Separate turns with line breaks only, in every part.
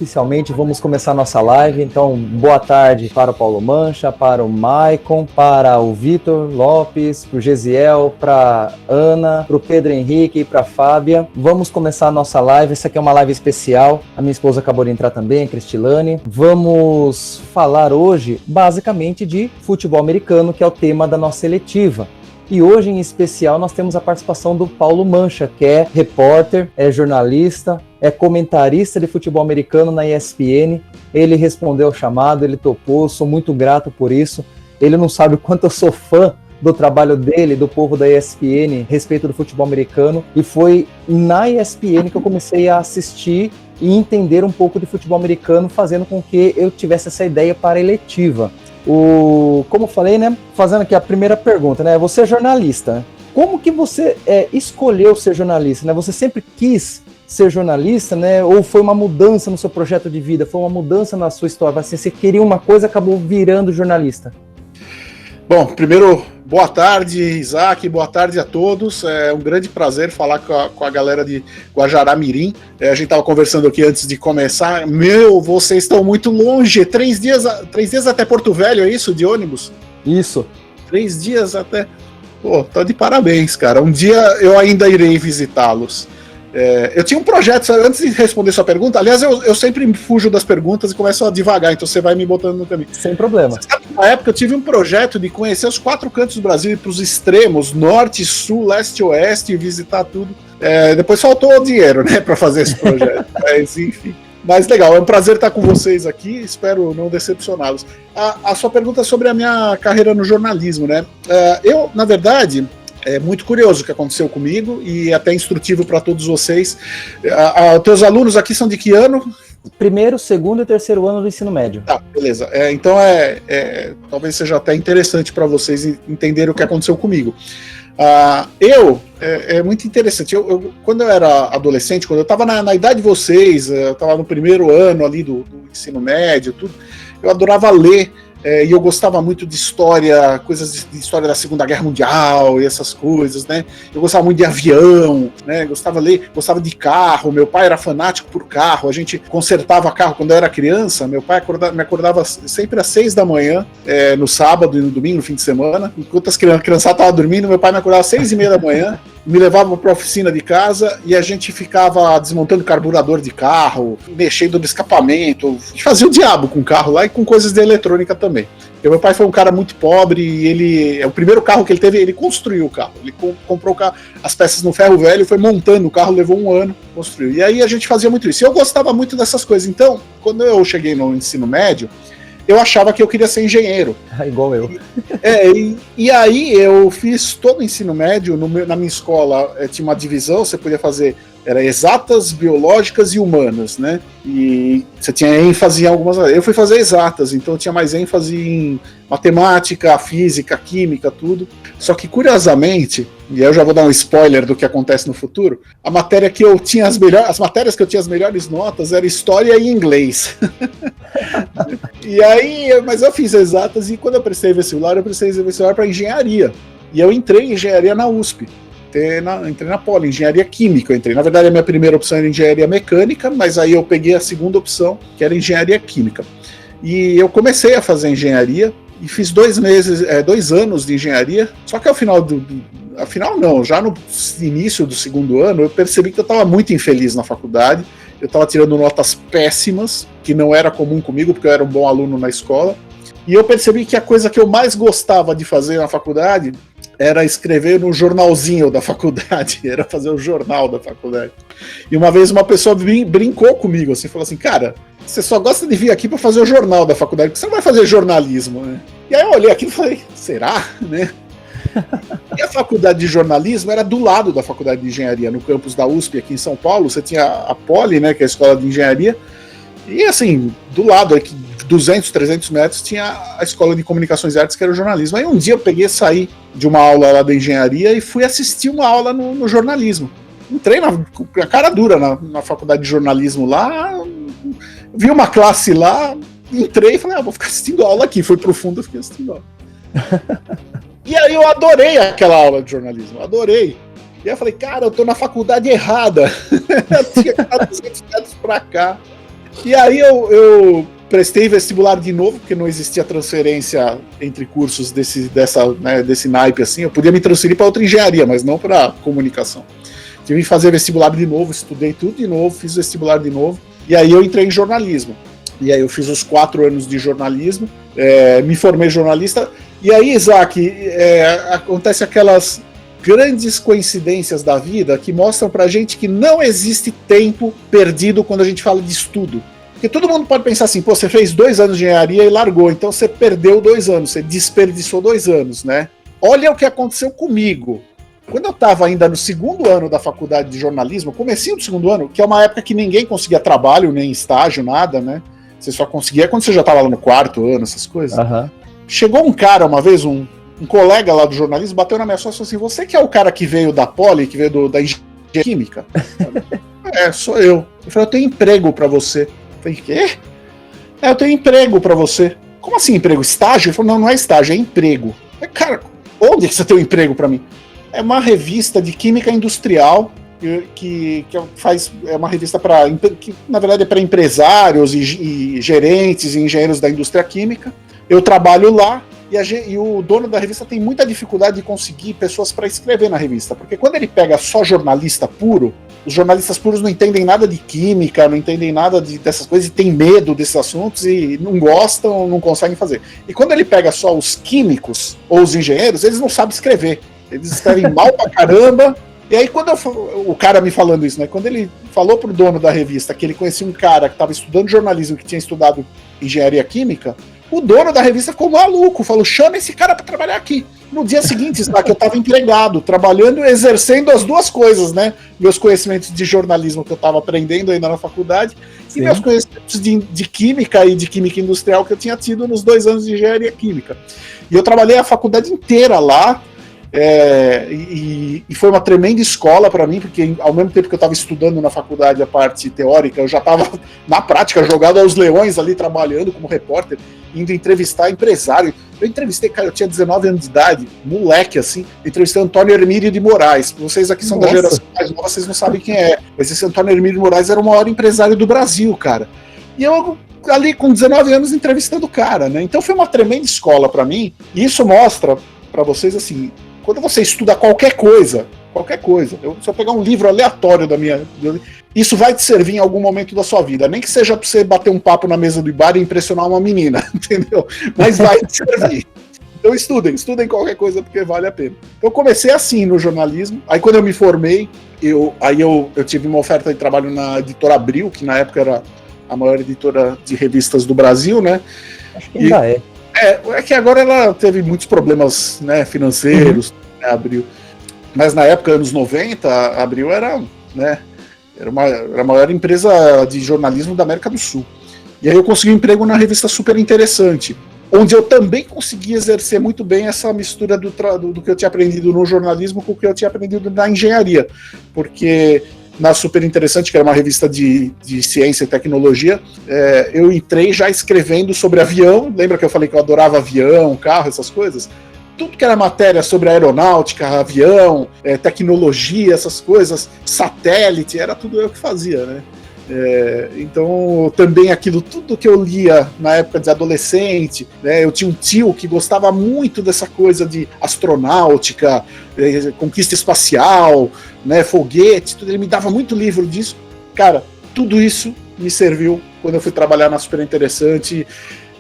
oficialmente, vamos começar nossa live. Então, boa tarde para o Paulo Mancha, para o Maicon, para o Vitor Lopes, para o Gesiel, para a Ana, para o Pedro Henrique e para a Fábia. Vamos começar a nossa live. Essa aqui é uma live especial. A minha esposa acabou de entrar também, a Cristilane. Vamos falar hoje, basicamente, de futebol americano, que é o tema da nossa eletiva. E hoje, em especial, nós temos a participação do Paulo Mancha, que é repórter, é jornalista, é comentarista de futebol americano na ESPN. Ele respondeu ao chamado, ele topou, sou muito grato por isso. Ele não sabe o quanto eu sou fã do trabalho dele, do povo da ESPN, a respeito do futebol americano. E foi na ESPN que eu comecei a assistir e entender um pouco de futebol americano, fazendo com que eu tivesse essa ideia para a eletiva. Como eu falei, né? Fazendo aqui a primeira pergunta, né? Você é jornalista, né? Como que você escolheu ser jornalista, né? Você sempre quis ser jornalista, né? Ou foi uma mudança no seu projeto de vida? Foi uma mudança na sua história? Você queria uma coisa e acabou virando jornalista?
Bom, primeiro, boa tarde, Isaac, boa tarde a todos. É um grande prazer falar com a galera de Guajará-Mirim. A gente estava conversando aqui antes de começar. Vocês estão muito longe. 3 dias até Porto Velho, é isso, de ônibus?
Isso.
3 dias até... Pô, tá de parabéns, cara. Um dia eu ainda irei visitá-los. Eu tinha um projeto, antes de responder sua pergunta, aliás, eu sempre fujo das perguntas e começo a devagar, então você vai me botando no caminho.
Sem problema.
Você sabe que na época eu tive um projeto de conhecer os 4 cantos do Brasil, ir para os extremos, norte, sul, leste, oeste, e visitar tudo. Depois faltou o dinheiro, né, para fazer esse projeto. Mas, enfim. Mas legal, é um prazer estar com vocês aqui, espero não decepcioná-los. A sua pergunta sobre a minha carreira no jornalismo, né? Eu, na verdade... É muito curioso o que aconteceu comigo e até instrutivo para todos vocês. Teus alunos aqui são de que ano?
Primeiro, segundo e terceiro ano do ensino médio.
Tá, beleza. Então talvez seja até interessante para vocês entenderem o que aconteceu comigo. É muito interessante. Quando eu era adolescente, quando eu estava na idade de vocês, eu estava no primeiro ano ali do ensino médio, tudo, eu adorava ler. E eu gostava muito de história, coisas de história da Segunda Guerra Mundial e essas coisas, né? Eu gostava muito de avião, né? Gostava de carro. Meu pai era fanático por carro. A gente consertava carro quando eu era criança. Meu pai me acordava sempre às 6 da manhã, no sábado e no domingo, no fim de semana. Enquanto as criançadas estavam dormindo, meu pai me acordava às 6:30 da manhã, me levava para a oficina de casa e a gente ficava desmontando carburador de carro, mexendo no escapamento. A gente fazia o diabo com o carro lá e com coisas de eletrônica também. Porque meu pai foi um cara muito pobre e o primeiro carro que ele teve, ele construiu o carro. Ele comprou as peças no ferro velho, foi montando o carro, levou 1 ano, construiu. E aí a gente fazia muito isso. E eu gostava muito dessas coisas. Então, quando eu cheguei no ensino médio, eu achava que eu queria ser engenheiro.
Igual eu.
E aí eu fiz todo o ensino médio. Na minha escola tinha uma divisão, você podia fazer... Era exatas, biológicas e humanas, né? E você tinha ênfase em algumas... Eu fui fazer exatas, então eu tinha mais ênfase em matemática, física, química, tudo. Só que, curiosamente, e eu já vou dar um spoiler do que acontece no futuro, a matéria que eu tinha as matérias que eu tinha as melhores notas era história e inglês. E aí, mas eu fiz exatas e quando eu prestei vestibular para engenharia. E eu entrei em engenharia na USP. Entrei na Poli, engenharia química. Na verdade, a minha primeira opção era engenharia mecânica, mas aí eu peguei a segunda opção, que era engenharia química. E eu comecei a fazer engenharia e fiz 2 anos de engenharia, só que já no início do segundo ano, eu percebi que eu estava muito infeliz na faculdade. Eu estava tirando notas péssimas, que não era comum comigo, porque eu era um bom aluno na escola. E eu percebi que a coisa que eu mais gostava de fazer na faculdade era escrever no jornalzinho da faculdade, era fazer o jornal da faculdade. E uma vez uma pessoa brincou comigo, assim, falou assim, cara, você só gosta de vir aqui para fazer o jornal da faculdade, porque você não vai fazer jornalismo, né? E aí eu olhei aqui e falei, será? Né? E a faculdade de jornalismo era do lado da faculdade de engenharia, no campus da USP, aqui em São Paulo. Você tinha a Poli, né, que é a escola de engenharia, e assim, do lado, aqui, 200, 300 metros, tinha a escola de comunicações e artes, que era o jornalismo. Aí um dia eu peguei e saí de uma aula lá da engenharia e fui assistir uma aula no jornalismo. Entrei com a cara dura na faculdade de jornalismo lá, vi uma classe lá, entrei e falei, vou ficar assistindo aula aqui. Fui pro fundo e fiquei assistindo aula. E aí eu adorei aquela aula de jornalismo, adorei. E aí eu falei, cara, eu tô na faculdade errada. Eu tinha que estar 200 metros pra cá. E aí eu prestei vestibular de novo, porque não existia transferência entre cursos desse naipe assim. Eu podia me transferir para outra engenharia, mas não para comunicação. Tive que fazer vestibular de novo, estudei tudo de novo, fiz vestibular de novo. E aí eu entrei em jornalismo. E aí eu fiz os 4 anos de jornalismo, me formei jornalista. E aí, Isaac, acontece aquelas grandes coincidências da vida que mostram pra gente que não existe tempo perdido quando a gente fala de estudo. Porque todo mundo pode pensar assim, pô, você fez 2 anos de engenharia e largou, então você perdeu 2 anos, você desperdiçou 2 anos, né? Olha o que aconteceu comigo. Quando eu estava ainda no 2º ano da faculdade de jornalismo, comecinho do 2º ano, que é uma época que ninguém conseguia trabalho, nem estágio, nada, né? Você só conseguia quando você já estava lá no 4º ano, essas coisas.
Uhum.
Chegou um cara uma vez, um colega lá do jornalismo, bateu na minha sogra e falou assim, você que é o cara que veio da Poli, que veio da engenharia química? Sou eu. Eu falei, eu tenho emprego para você. Eu falei, quê? Eu tenho emprego para você. Como assim emprego? Estágio? Ele falou, não é estágio, é emprego. Eu falei, cara, onde que você tem um emprego para mim? É uma revista de química industrial que é uma revista que na verdade é para empresários e gerentes e engenheiros da indústria química. Eu trabalho lá e o dono da revista tem muita dificuldade de conseguir pessoas para escrever na revista, porque quando ele pega só jornalista puro, os jornalistas puros não entendem nada de química, não entendem nada dessas coisas e têm medo desses assuntos e não gostam, não conseguem fazer. E quando ele pega só os químicos ou os engenheiros, eles não sabem escrever. Eles escrevem mal pra caramba. E aí, quando o cara me falando isso, né? Quando ele falou pro dono da revista que ele conhecia um cara que estava estudando jornalismo, que tinha estudado engenharia química, o dono da revista ficou maluco, falou, chama esse cara para trabalhar aqui. No dia seguinte, está que eu estava empregado, trabalhando, exercendo as duas coisas, né? Meus conhecimentos de jornalismo que eu estava aprendendo ainda na faculdade, Sim. E meus conhecimentos de química e de química industrial que eu tinha tido nos 2 anos de engenharia química. E eu trabalhei a faculdade inteira lá, e foi uma tremenda escola para mim, porque ao mesmo tempo que eu estava estudando na faculdade a parte teórica, eu já estava na prática jogado aos leões ali, trabalhando como repórter, indo entrevistar empresário. Eu entrevistei, cara, eu tinha 19 anos de idade, moleque assim, entrevistei Antônio Hermílio de Moraes. Vocês aqui são da geração mais nova, vocês não sabem quem é, mas esse Antônio Hermílio de Moraes era o maior empresário do Brasil, cara. E eu ali com 19 anos entrevistando o cara, né? Então foi uma tremenda escola para mim, e isso mostra para vocês assim, quando você estuda qualquer coisa, se eu pegar um livro aleatório isso vai te servir em algum momento da sua vida, nem que seja para você bater um papo na mesa do bar e impressionar uma menina, entendeu? Mas vai te servir. Então estudem qualquer coisa porque vale a pena. Eu comecei assim no jornalismo, aí quando eu me formei, eu tive uma oferta de trabalho na editora Abril, que na época era a maior editora de revistas do Brasil, né?
Acho que ainda é.
É que agora ela teve muitos problemas, né, financeiros, né, Abril. Mas na época, anos 90, a Abril era a maior empresa de jornalismo da América do Sul. E aí eu consegui um emprego na revista Super Interessante, onde eu também consegui exercer muito bem essa mistura do que eu tinha aprendido no jornalismo com o que eu tinha aprendido na engenharia. Porque na Super Interessante, que era uma revista de ciência e tecnologia, eu entrei já escrevendo sobre avião. Lembra que eu falei que eu adorava avião, carro, essas coisas? Tudo que era matéria sobre aeronáutica, avião, tecnologia, essas coisas, satélite, era tudo eu que fazia, né? Então, também tudo que eu lia na época de adolescente, né, eu tinha um tio que gostava muito dessa coisa de astronáutica, conquista espacial, né, foguete, tudo, ele me dava muito livro disso. Cara, tudo isso me serviu quando eu fui trabalhar na Super Interessante.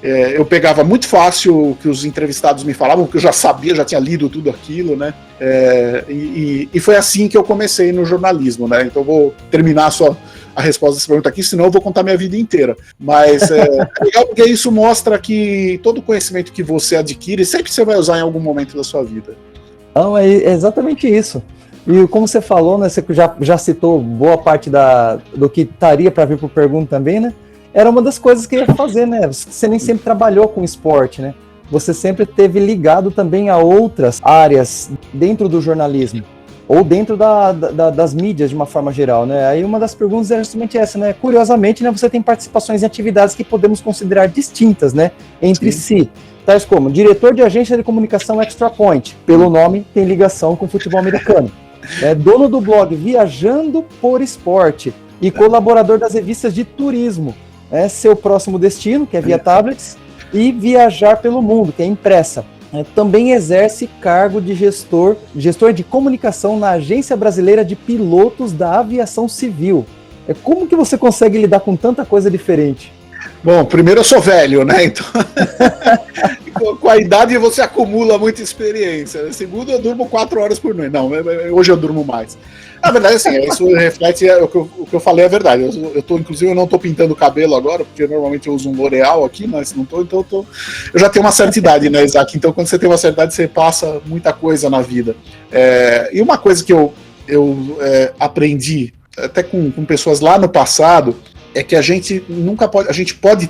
Eu pegava muito fácil o que os entrevistados me falavam, porque eu já sabia, já tinha lido tudo aquilo, né? E foi assim que eu comecei no jornalismo, né? Então vou terminar a resposta dessa pergunta aqui, senão eu vou contar minha vida inteira. Mas é legal porque isso mostra que todo conhecimento que você adquire, sempre você vai usar em algum momento da sua vida.
Não, é exatamente isso. E como você falou, né? Você já citou boa parte do que estaria para vir por pergunta também, né? Era uma das coisas que ia fazer, né? Você nem sempre trabalhou com esporte, né? Você sempre teve ligado também a outras áreas dentro do jornalismo, ou dentro das mídias de uma forma geral, né? Aí uma das perguntas é justamente essa, né? Curiosamente, né, você tem participações em atividades que podemos considerar distintas, né? Entre si. Tais como diretor de agência de comunicação Extra Point, pelo nome tem ligação com o futebol americano. Dono do blog Viajando por Esporte e colaborador das revistas de turismo. seu próximo destino, que é via tablets, e viajar pelo mundo, que é impressa. Também exerce cargo de gestor de comunicação na Agência Brasileira de Pilotos da Aviação Civil. Como que você consegue lidar com tanta coisa diferente?
Bom, primeiro eu sou velho, né? Então, com a idade você acumula muita experiência. Segundo, eu durmo 4 horas por noite. Não, hoje eu durmo mais. Na verdade, assim, isso reflete o que eu falei, é verdade. Inclusive, eu não estou pintando o cabelo agora, porque normalmente eu uso um L'Oreal aqui, mas não estou, então eu já tenho uma certa idade, né, Isaac? Então, quando você tem uma certa idade, você passa muita coisa na vida. E uma coisa que eu aprendi, até com pessoas lá no passado, é que a gente pode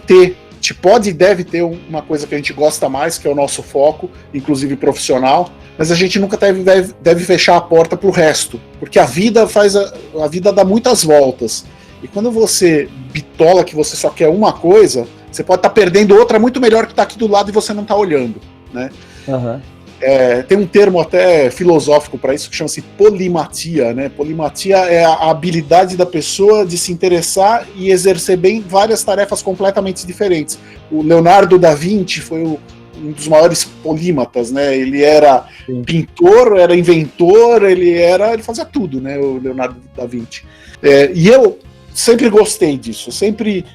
e deve ter uma coisa que a gente gosta mais, que é o nosso foco, inclusive profissional, mas a gente nunca deve fechar a porta para o resto, porque a vida dá muitas voltas, e quando você bitola que você só quer uma coisa, você pode estar perdendo outra muito melhor que está aqui do lado e você não está olhando, né?
Uhum.
Tem um termo até filosófico para isso que chama-se polimatia, né? Polimatia é a habilidade da pessoa de se interessar e exercer bem várias tarefas completamente diferentes. O Leonardo da Vinci foi um dos maiores polímatas, né? Ele era pintor, era inventor, ele fazia tudo, né? O Leonardo da Vinci. E eu sempre gostei disso, sempre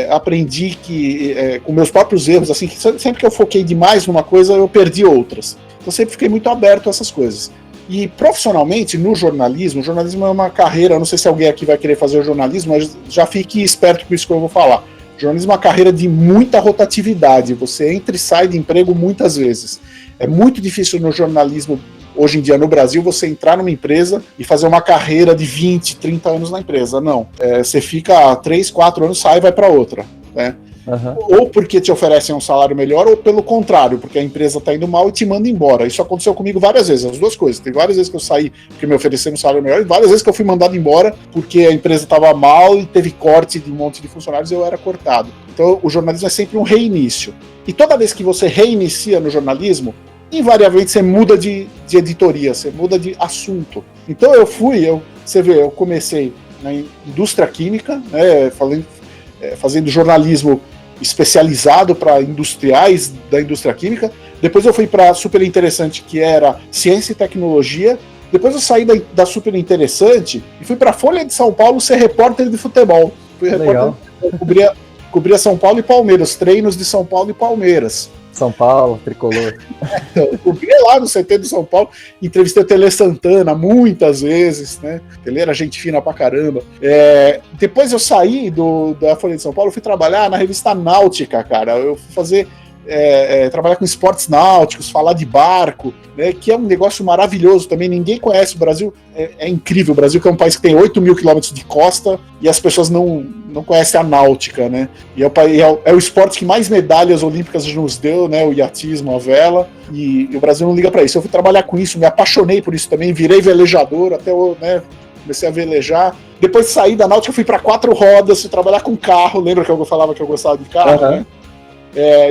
aprendi que com meus próprios erros, assim, que sempre que eu foquei demais numa coisa, eu perdi outras. Então sempre fiquei muito aberto a essas coisas. E profissionalmente, no jornalismo, o jornalismo é uma carreira, não sei se alguém aqui vai querer fazer o jornalismo, mas já fique esperto com isso que eu vou falar. O jornalismo é uma carreira de muita rotatividade, você entra e sai de emprego muitas vezes. É muito difícil no jornalismo, hoje em dia no Brasil, você entrar numa empresa e fazer uma carreira de 20, 30 anos na empresa. Não, você fica 3, 4 anos, sai e vai para outra, né? Uhum. Ou porque te oferecem um salário melhor, ou pelo contrário, porque a empresa está indo mal e te manda embora. Isso aconteceu comigo várias vezes, as duas coisas. Tem várias vezes que eu saí porque me ofereceram um salário melhor, e várias vezes que eu fui mandado embora porque a empresa estava mal e teve corte de um monte de funcionários e eu era cortado. Então o jornalismo é sempre um reinício. E toda vez que você reinicia no jornalismo, invariavelmente você muda de editoria, você muda de assunto. Então você vê, eu comecei na indústria química, né, fazendo jornalismo especializado para industriais da indústria química. Depois eu fui para Super Interessante, que era ciência e tecnologia. Depois eu saí da Super Interessante e fui para a Folha de São Paulo ser repórter de futebol. Fui repórter, cobria São Paulo e Palmeiras, treinos de São Paulo e Palmeiras.
São Paulo, tricolor.
Eu cobri lá no CT do São Paulo, entrevistei o Tele Santana muitas vezes, né? Ele era gente fina pra caramba. Depois eu saí da Folha de São Paulo, fui trabalhar na revista Náutica, cara. Eu fui fazer trabalhar com esportes náuticos, falar de barco, né, que é um negócio maravilhoso também. Ninguém conhece o Brasil, é incrível. O Brasil, que é um país que tem 8 mil quilômetros de costa, e as pessoas não conhecem a náutica, né? E é o esporte que mais medalhas olímpicas nos deu, né? O iatismo, a vela, e o Brasil não liga para isso. Eu fui trabalhar com isso, me apaixonei por isso também, virei velejador, comecei a velejar. Depois de sair da náutica, eu fui para 4 rodas, fui trabalhar com carro. Lembra que eu falava que eu gostava de carro, né?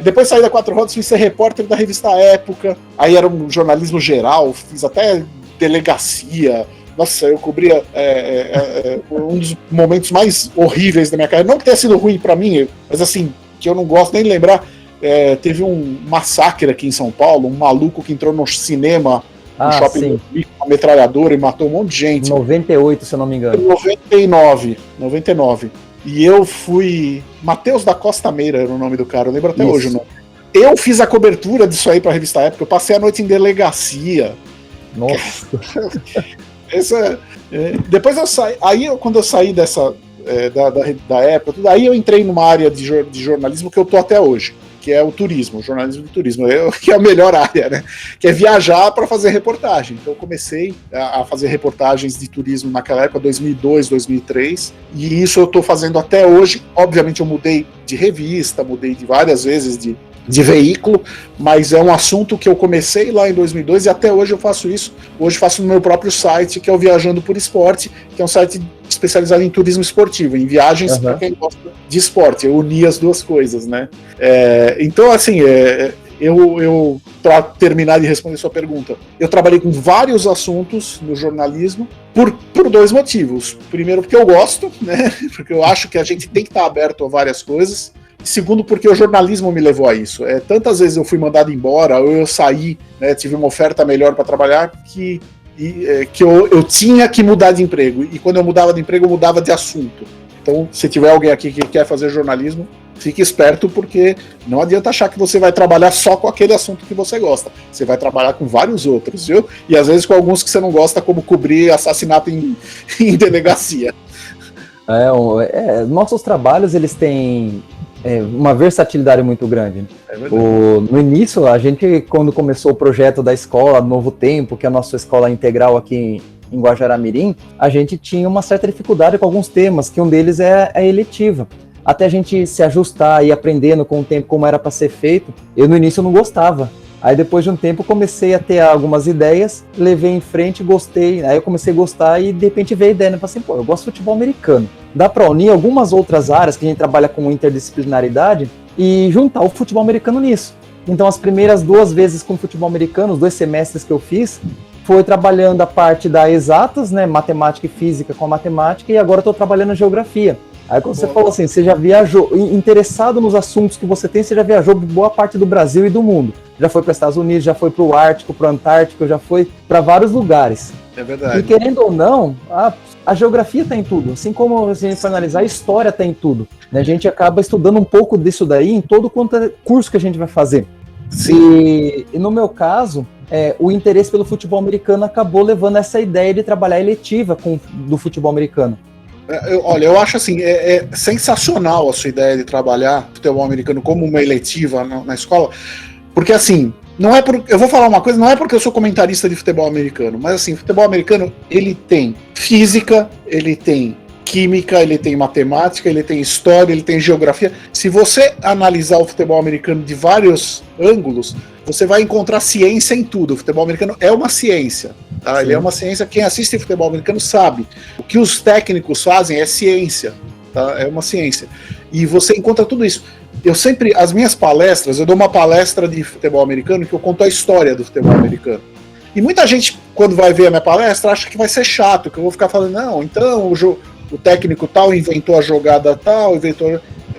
Depois de sair da 4 rodas, fui ser repórter da revista Época. Aí era um jornalismo geral, fiz até delegacia. Nossa, eu cobria um dos momentos mais horríveis da minha carreira. Não que tenha sido ruim para mim, mas assim, que eu não gosto nem de lembrar. Teve um massacre aqui em São Paulo, um maluco que entrou no cinema, no shopping, com uma metralhadora e matou um monte de gente.
98, se eu não me engano.
99. E eu fui... Matheus da Costa Meira era o nome do cara, eu lembro até hoje o nome. Eu fiz a cobertura disso aí pra revista Época, eu passei a noite em delegacia.
Nossa.
Depois eu saí... Aí, quando eu saí dessa... da Época, aí eu entrei numa área de jornalismo que eu tô até hoje, que é o turismo, o jornalismo de turismo, que é a melhor área, né? Que é viajar para fazer reportagem. Então eu comecei a fazer reportagens de turismo naquela época, 2002, 2003, e isso eu estou fazendo até hoje. Obviamente eu mudei de revista, mudei de várias vezes de veículo, mas é um assunto que eu comecei lá em 2002 e até hoje eu faço isso. Hoje faço no meu próprio site, que é o Viajando por Esporte, que é um site especializado em turismo esportivo, em viagens para quem gosta de esporte. Eu uni as duas coisas, né? Então, assim, para terminar de responder sua pergunta, eu trabalhei com vários assuntos no jornalismo por dois motivos. Primeiro, porque eu gosto, né? Porque eu acho que a gente tem que estar aberto a várias coisas. Segundo, porque o jornalismo me levou a isso. Tantas vezes eu fui mandado embora, ou eu saí, né, tive uma oferta melhor para trabalhar, que eu tinha que mudar de emprego. E quando eu mudava de emprego, eu mudava de assunto. Então, se tiver alguém aqui que quer fazer jornalismo, fique esperto, porque não adianta achar que você vai trabalhar só com aquele assunto que você gosta. Você vai trabalhar com vários outros, viu? E às vezes com alguns que você não gosta, como cobrir assassinato em delegacia.
Nossos trabalhos, eles têm uma versatilidade muito grande. No início, a gente, quando começou o projeto da escola Novo Tempo, que é a nossa escola integral aqui em Guajará-Mirim, a gente tinha uma certa dificuldade com alguns temas, que um deles é a eletiva. Até a gente se ajustar e aprendendo com o tempo como era para ser feito, eu no início não gostava. Aí depois de um tempo comecei a ter algumas ideias, levei em frente, gostei, aí eu comecei a gostar e de repente veio a ideia, né? Falei assim, eu gosto de futebol americano. Dá para unir algumas outras áreas que a gente trabalha com interdisciplinaridade e juntar o futebol americano nisso. Então as primeiras 2 vezes com futebol americano, os 2 semestres que eu fiz, foi trabalhando a parte da exatas, né? Matemática e física com a matemática, e agora estou trabalhando geografia. Aí quando você falou assim, você já viajou, interessado nos assuntos que você tem, você já viajou boa parte do Brasil e do mundo. Já foi para os Estados Unidos, já foi para o Ártico, para o Antártico, já foi para vários lugares.
É verdade.
E querendo ou não, a geografia está em tudo. Assim como a gente for analisar, a história está em tudo. A gente acaba estudando um pouco disso daí em todo quanto é curso que a gente vai fazer. Sim. E no meu caso, o interesse pelo futebol americano acabou levando essa ideia de trabalhar eletiva do futebol americano.
Eu acho assim, sensacional a sua ideia de trabalhar futebol americano como uma eletiva na escola, porque assim, eu vou falar uma coisa, não é porque eu sou comentarista de futebol americano, mas assim, futebol americano, ele tem física, ele tem química, ele tem matemática, ele tem história, ele tem geografia. Se você analisar o futebol americano de vários ângulos, você vai encontrar ciência em tudo. O futebol americano é uma ciência. Tá? Ele é uma ciência, quem assiste futebol americano sabe. O que os técnicos fazem é ciência. Tá? É uma ciência. E você encontra tudo isso. As minhas palestras, eu dou uma palestra de futebol americano que eu conto a história do futebol americano. E muita gente, quando vai ver a minha palestra, acha que vai ser chato, que eu vou ficar falando, não, então o técnico tal inventou a jogada tal,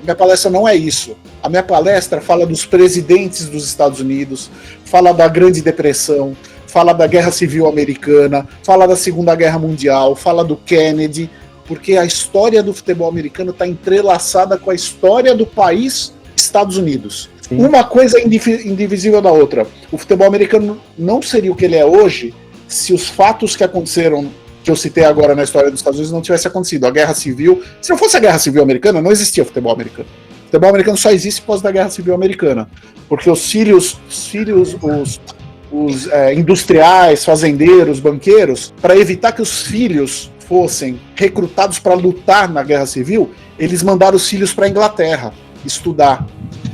Minha palestra não é isso. A minha palestra fala dos presidentes dos Estados Unidos, fala da Grande Depressão, fala da Guerra Civil Americana, fala da Segunda Guerra Mundial, fala do Kennedy, porque a história do futebol americano está entrelaçada com a história do país Estados Unidos. Sim. Uma coisa é indivisível da outra. O futebol americano não seria o que ele é hoje se os fatos que aconteceram, que eu citei agora na história dos Estados Unidos, não tivesse acontecido. A Guerra Civil, se não fosse a Guerra Civil Americana, não existia futebol americano. O futebol americano só existe por causa da Guerra Civil Americana, porque os filhos, os industriais, fazendeiros, banqueiros, para evitar que os filhos fossem recrutados para lutar na Guerra Civil, eles mandaram os filhos para a Inglaterra estudar.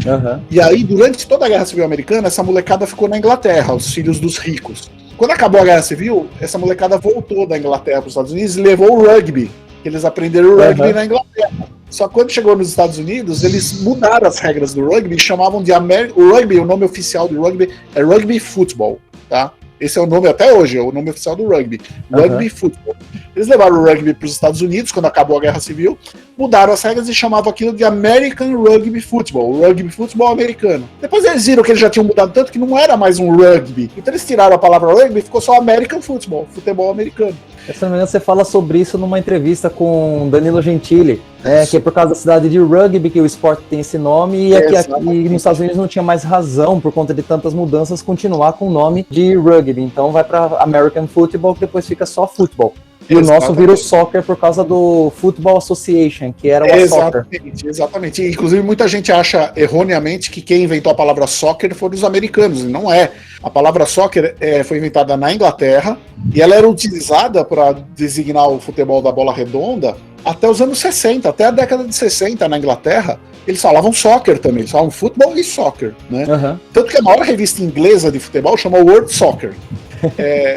Uhum. E aí, durante toda a Guerra Civil Americana, essa molecada ficou na Inglaterra, os filhos dos ricos. Quando acabou a Guerra Civil, essa molecada voltou da Inglaterra para os Estados Unidos e levou o rugby, que eles aprenderam o rugby na Inglaterra. Só que quando chegou nos Estados Unidos, eles mudaram as regras do rugby e chamavam de o rugby, o nome oficial do rugby é rugby football, tá? Esse é o nome até hoje, é o nome oficial do rugby. Rugby football. Eles levaram o rugby para os Estados Unidos quando acabou a Guerra Civil, mudaram as regras e chamavam aquilo de American Rugby Football, o rugby futebol americano. Depois eles viram que eles já tinham mudado tanto que não era mais um rugby. Então eles tiraram a palavra rugby e ficou só American Football, futebol americano.
Se não me engano, você fala sobre isso numa entrevista com Danilo Gentili, que é por causa da cidade de rugby que o esporte tem esse nome, e aqui nos Estados Unidos não tinha mais razão, por conta de tantas mudanças, continuar com o nome de rugby. Então vai para American Football, que depois fica só futebol. E o nosso virou soccer por causa do Football Association, que era o soccer.
Exatamente. Inclusive, muita gente acha erroneamente que quem inventou a palavra soccer foram os americanos, e não é. A palavra soccer foi inventada na Inglaterra, e ela era utilizada para designar o futebol da bola redonda até os anos 60, até a década de 60 na Inglaterra. Eles falavam soccer também, eles falavam futebol e soccer, né? Uhum. Tanto que a maior revista inglesa de futebol chamou World Soccer.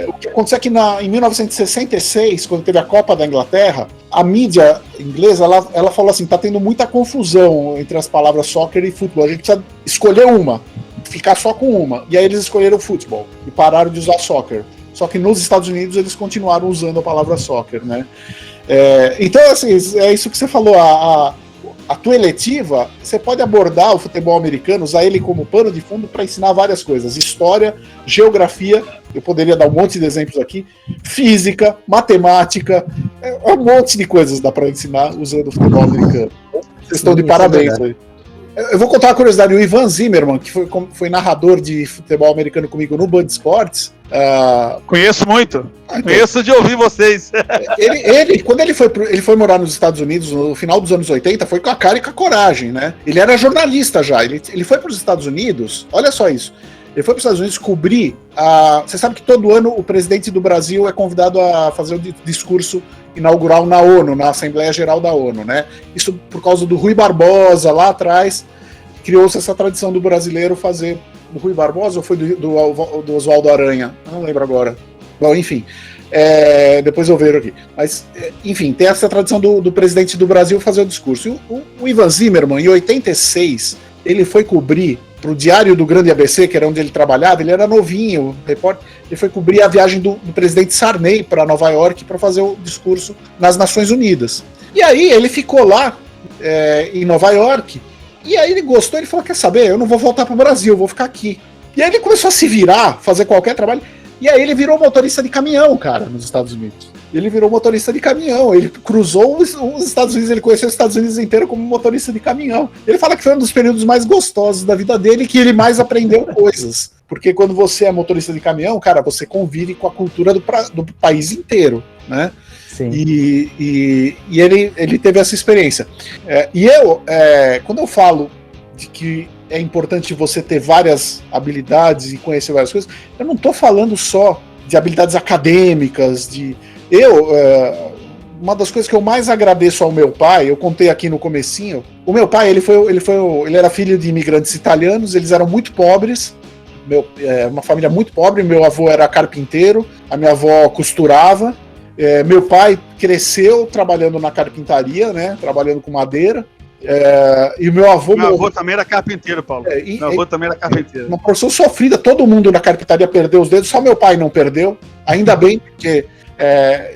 O que aconteceu é que em 1966, quando teve a Copa da Inglaterra, a mídia inglesa ela falou assim, tá tendo muita confusão entre as palavras soccer e futebol, a gente precisa escolher uma. ficar só com uma. E aí eles escolheram o futebol e pararam de usar soccer. Só que nos Estados Unidos eles continuaram usando a palavra soccer, né? Então, assim, é isso que você falou, a tua eletiva, você pode abordar o futebol americano, usar ele como pano de fundo para ensinar várias coisas, história, geografia, eu poderia dar um monte de exemplos aqui, física, matemática, um monte de coisas dá para ensinar usando o futebol americano. Vocês estão de parabéns aí. Eu vou contar uma curiosidade, o Ivan Zimmerman, que foi narrador de futebol americano comigo no Band Esportes.
Conheço muito. Conheço de ouvir vocês.
Quando ele foi morar nos Estados Unidos no final dos anos 80, foi com a cara e com a coragem, né? Ele era jornalista já. Ele foi para os Estados Unidos, olha só isso. Ele foi para os Estados Unidos cobrir. Você sabe que todo ano o presidente do Brasil é convidado a fazer o discurso inaugural na ONU, na Assembleia Geral da ONU, né? Isso por causa do Rui Barbosa, lá atrás, criou-se essa tradição do brasileiro fazer. Do Rui Barbosa ou foi do Oswaldo Aranha? Eu não lembro agora. Bom, enfim. Depois eu vejo aqui. Mas, enfim, tem essa tradição do presidente do Brasil fazer o discurso. E o Ivan Zimmerman, em 86, ele foi cobrir para o Diário do Grande ABC, que era onde ele trabalhava, ele era novinho, repórter, ele foi cobrir a viagem do presidente Sarney para Nova York para fazer o discurso nas Nações Unidas. E aí ele ficou lá em Nova York, e aí ele gostou, ele falou, quer saber, eu não vou voltar para o Brasil, eu vou ficar aqui. E aí ele começou a se virar, fazer qualquer trabalho, e aí ele virou motorista de caminhão, cara, nos Estados Unidos. Ele virou motorista de caminhão, ele cruzou os Estados Unidos, ele conheceu os Estados Unidos inteiro como motorista de caminhão. Ele fala que foi um dos períodos mais gostosos da vida dele e que ele mais aprendeu coisas. Porque quando você é motorista de caminhão, cara, você convive com a cultura do país inteiro, né?
Sim.
E ele teve essa experiência. Quando eu falo de que é importante você ter várias habilidades e conhecer várias coisas, eu não estou falando só de habilidades acadêmicas, uma das coisas que eu mais agradeço ao meu pai, eu contei aqui no comecinho, o meu pai, ele era filho de imigrantes italianos, eles eram muito pobres, uma família muito pobre, meu avô era carpinteiro, a minha avó costurava, meu pai cresceu trabalhando na carpintaria, né, trabalhando com madeira, e o meu avô...
Meu avô também era carpinteiro, Paulo. Meu avô também era carpinteiro.
Uma profissão sofrida, todo mundo na carpintaria perdeu os dedos, só meu pai não perdeu, ainda bem, porque...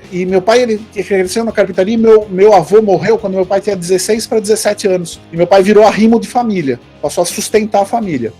e meu pai, ele cresceu na carpintaria, e meu avô morreu quando meu pai tinha 16 para 17 anos. E meu pai virou arrimo de família, passou a sustentar a família.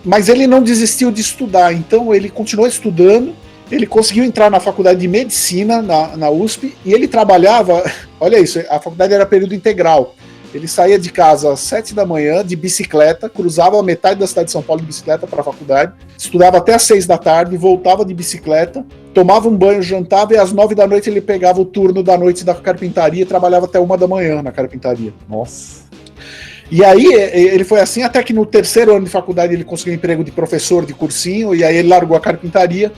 Mas ele não desistiu de estudar, então ele continuou estudando, ele conseguiu entrar na faculdade de medicina, na USP, e ele trabalhava, olha isso, a faculdade era período integral. Ele saía de casa às 7 da manhã de bicicleta, cruzava a metade da cidade de São Paulo de bicicleta para a faculdade, estudava até às 6 da tarde, voltava de bicicleta, tomava um banho, jantava e às 9 da noite ele pegava o turno da noite da carpintaria e trabalhava até 1 da manhã na carpintaria.
Nossa.
E aí ele foi assim até que no terceiro ano de faculdade ele conseguiu um emprego de professor de cursinho e aí ele largou a carpintaria.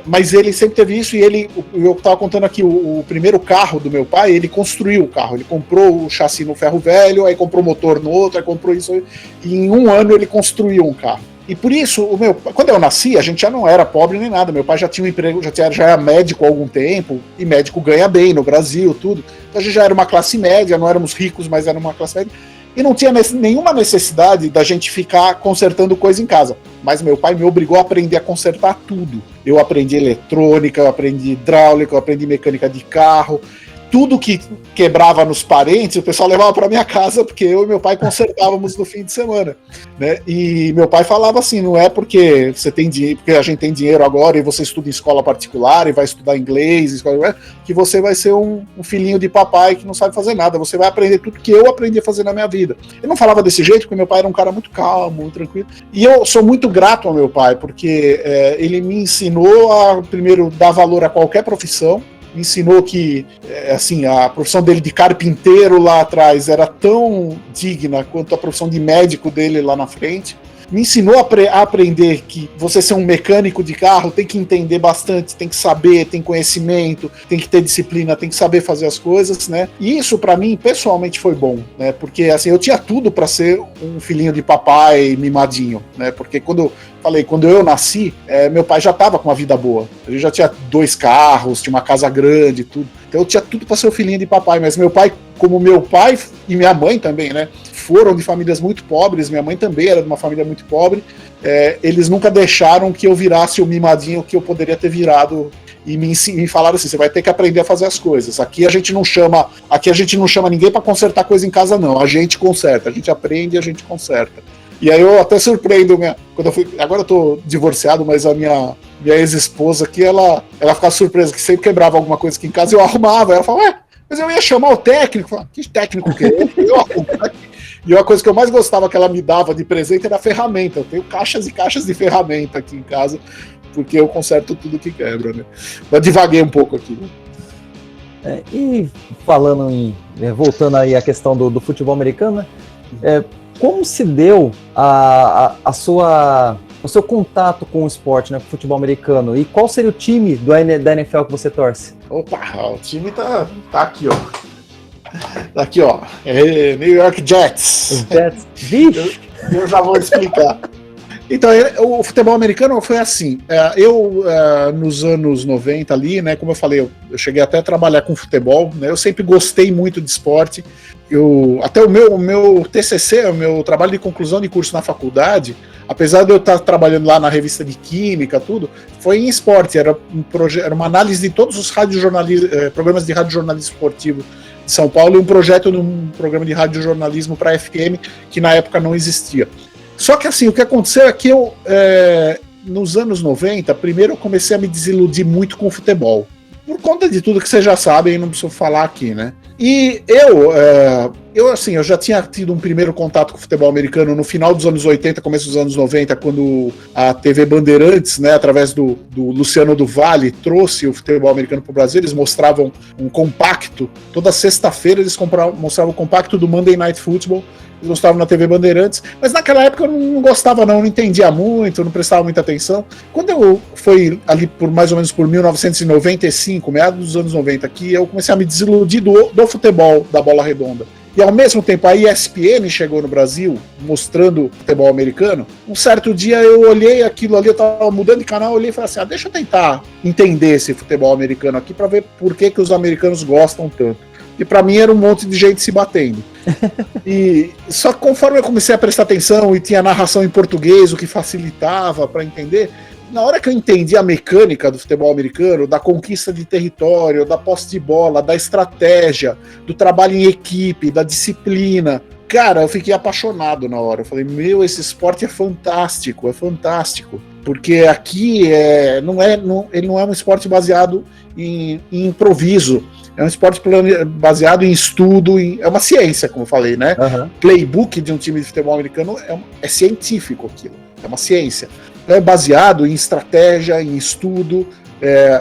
Mas ele sempre teve isso e eu estava contando aqui, o primeiro carro do meu pai, ele construiu o carro, ele comprou o chassi no ferro velho, aí comprou motor no outro, aí comprou isso, e em 1 ano ele construiu um carro. E por isso, quando eu nasci, a gente já não era pobre nem nada, meu pai já tinha um emprego, já era médico há algum tempo, e médico ganha bem no Brasil, tudo, então a gente já era uma classe média, não éramos ricos, mas era uma classe média, e não tinha nenhuma necessidade da gente ficar consertando coisa em casa. Mas meu pai me obrigou a aprender a consertar tudo. Eu aprendi eletrônica, eu aprendi hidráulica, eu aprendi mecânica de carro. Tudo que quebrava nos parentes, o pessoal levava para minha casa, porque eu e meu pai consertávamos no fim de semana, né? E meu pai falava assim, não é porque você tem dinheiro, porque a gente tem dinheiro agora e você estuda em escola particular e vai estudar inglês, que você vai ser um filhinho de papai que não sabe fazer nada, você vai aprender tudo que eu aprendi a fazer na minha vida. Eu não falava desse jeito, porque meu pai era um cara muito calmo, muito tranquilo, e eu sou muito grato ao meu pai, porque ele me ensinou a, primeiro, dar valor a qualquer profissão, me ensinou que assim, a profissão dele de carpinteiro lá atrás era tão digna quanto a profissão de médico dele lá na frente. Me ensinou a aprender que você ser um mecânico de carro tem que entender bastante, tem que saber, tem conhecimento, tem que ter disciplina, tem que saber fazer as coisas, né? E isso para mim pessoalmente foi bom, né? Porque assim, eu tinha tudo para ser um filhinho de papai mimadinho, né? Porque quando eu nasci, meu pai já estava com uma vida boa. Ele já tinha 2 carros, tinha uma casa grande e tudo. Então eu tinha tudo para ser o filhinho de papai, mas meu pai, como meu pai e minha mãe também, né? foram de famílias muito pobres, minha mãe também era de uma família muito pobre, eles nunca deixaram que eu virasse o mimadinho que eu poderia ter virado, e me falaram assim, você vai ter que aprender a fazer as coisas. Aqui a gente não chama ninguém para consertar coisa em casa, não. A gente conserta, a gente aprende e a gente conserta. E aí eu até surpreendo, quando agora eu tô divorciado, mas a minha ex-esposa aqui, ela ficava surpresa que sempre quebrava alguma coisa aqui em casa, eu arrumava, ela falava, mas eu ia chamar o técnico. Eu falava, que técnico que é? Eu arrumo. E uma coisa que eu mais gostava que ela me dava de presente era ferramenta. Eu tenho caixas e caixas de ferramenta aqui em casa, porque eu conserto tudo que quebra, né? Mas divaguei um pouco aqui.
E falando voltando aí à questão do futebol americano, né? Como se deu o seu contato com o esporte, né, com o futebol americano? E qual seria o time da NFL que você torce?
Opa, o time tá aqui, ó. Tá aqui, ó. New York Jets.
Os Jets? Vixe!
Eu já vou explicar. Então, o futebol americano foi assim. Nos anos 90 ali, né, como eu falei, eu cheguei até a trabalhar com futebol, né, eu sempre gostei muito de esporte. Até o meu TCC, o meu trabalho de conclusão de curso na faculdade, apesar de eu estar trabalhando lá na revista de química, tudo, foi em esporte. Era uma análise de todos os programas de radiojornalismo esportivo de São Paulo e um projeto num programa de radiojornalismo para FM que na época não existia. Só que assim, o que aconteceu é que nos anos 90, primeiro eu comecei a me desiludir muito com o futebol. Por conta de tudo que vocês já sabem, não preciso falar aqui, né? E eu já tinha tido um primeiro contato com o futebol americano no final dos anos 80, começo dos anos 90, quando a TV Bandeirantes, né, através do Luciano do Vale, trouxe o futebol americano para o Brasil. Eles mostravam um compacto, toda sexta-feira eles mostravam o compacto do Monday Night Football. Eles mostravam na TV Bandeirantes, mas naquela época eu não gostava não entendia muito, não prestava muita atenção. Quando eu fui ali mais ou menos por 1995, meados dos anos 90, que eu comecei a me desiludir do futebol da bola redonda. E ao mesmo tempo a ESPN chegou no Brasil, mostrando futebol americano. Um certo dia eu olhei aquilo ali, eu tava mudando de canal, eu olhei e falei assim, deixa eu tentar entender esse futebol americano aqui para ver por que os americanos gostam tanto. E para mim era um monte de gente se batendo. E só que conforme eu comecei a prestar atenção e tinha narração em português, o que facilitava para entender, na hora que eu entendi a mecânica do futebol americano, da conquista de território, da posse de bola, da estratégia, do trabalho em equipe, da disciplina, cara, eu fiquei apaixonado na hora. Eu falei, esse esporte é fantástico, porque aqui ele não é um esporte baseado em improviso. É um esporte baseado em estudo, é uma ciência, como eu falei, né? Uhum. Playbook de um time de futebol americano é científico aquilo, é uma ciência. É baseado em estratégia, em estudo,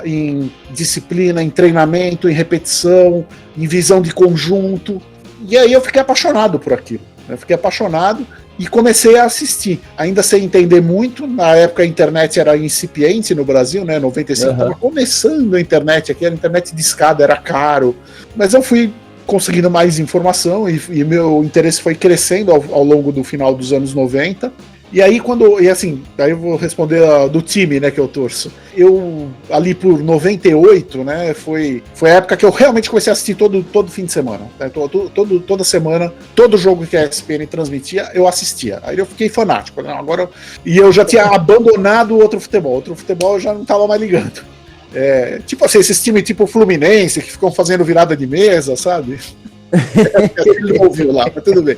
em disciplina, em treinamento, em repetição, em visão de conjunto. E aí eu fiquei apaixonado por aquilo. Eu fiquei apaixonado e comecei a assistir, ainda sem entender muito. Na época a internet era incipiente no Brasil, né? 95 estava começando a internet aqui, era internet de escada, era caro, mas eu fui conseguindo mais informação e meu interesse foi crescendo ao longo do final dos anos 90. E aí daí eu vou responder do time, né, que eu torço. Eu, ali por 98, né, foi a época que eu realmente comecei a assistir todo fim de semana. Né, toda semana, todo jogo que a ESPN transmitia, eu assistia. Aí eu fiquei fanático, né, e eu já tinha abandonado outro futebol eu já não estava mais ligando. Tipo assim, esses times tipo Fluminense, que ficam fazendo virada de mesa, sabe? Ele não ouviu lá, mas tudo bem.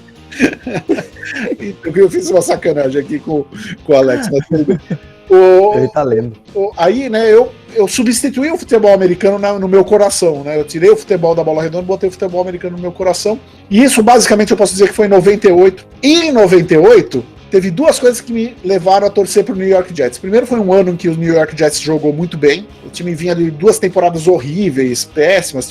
Eu fiz uma sacanagem aqui com o Alex, mas tudo bem.
Ele tá lendo.
Aí, né, eu substituí o futebol americano no meu coração, né? Eu tirei o futebol da bola redonda e botei o futebol americano no meu coração. E isso, basicamente, eu posso dizer que foi em 98. E em 98, teve duas coisas que me levaram a torcer pro New York Jets. Primeiro, foi um ano em que o New York Jets jogou muito bem. O time vinha de 2 temporadas horríveis, péssimas.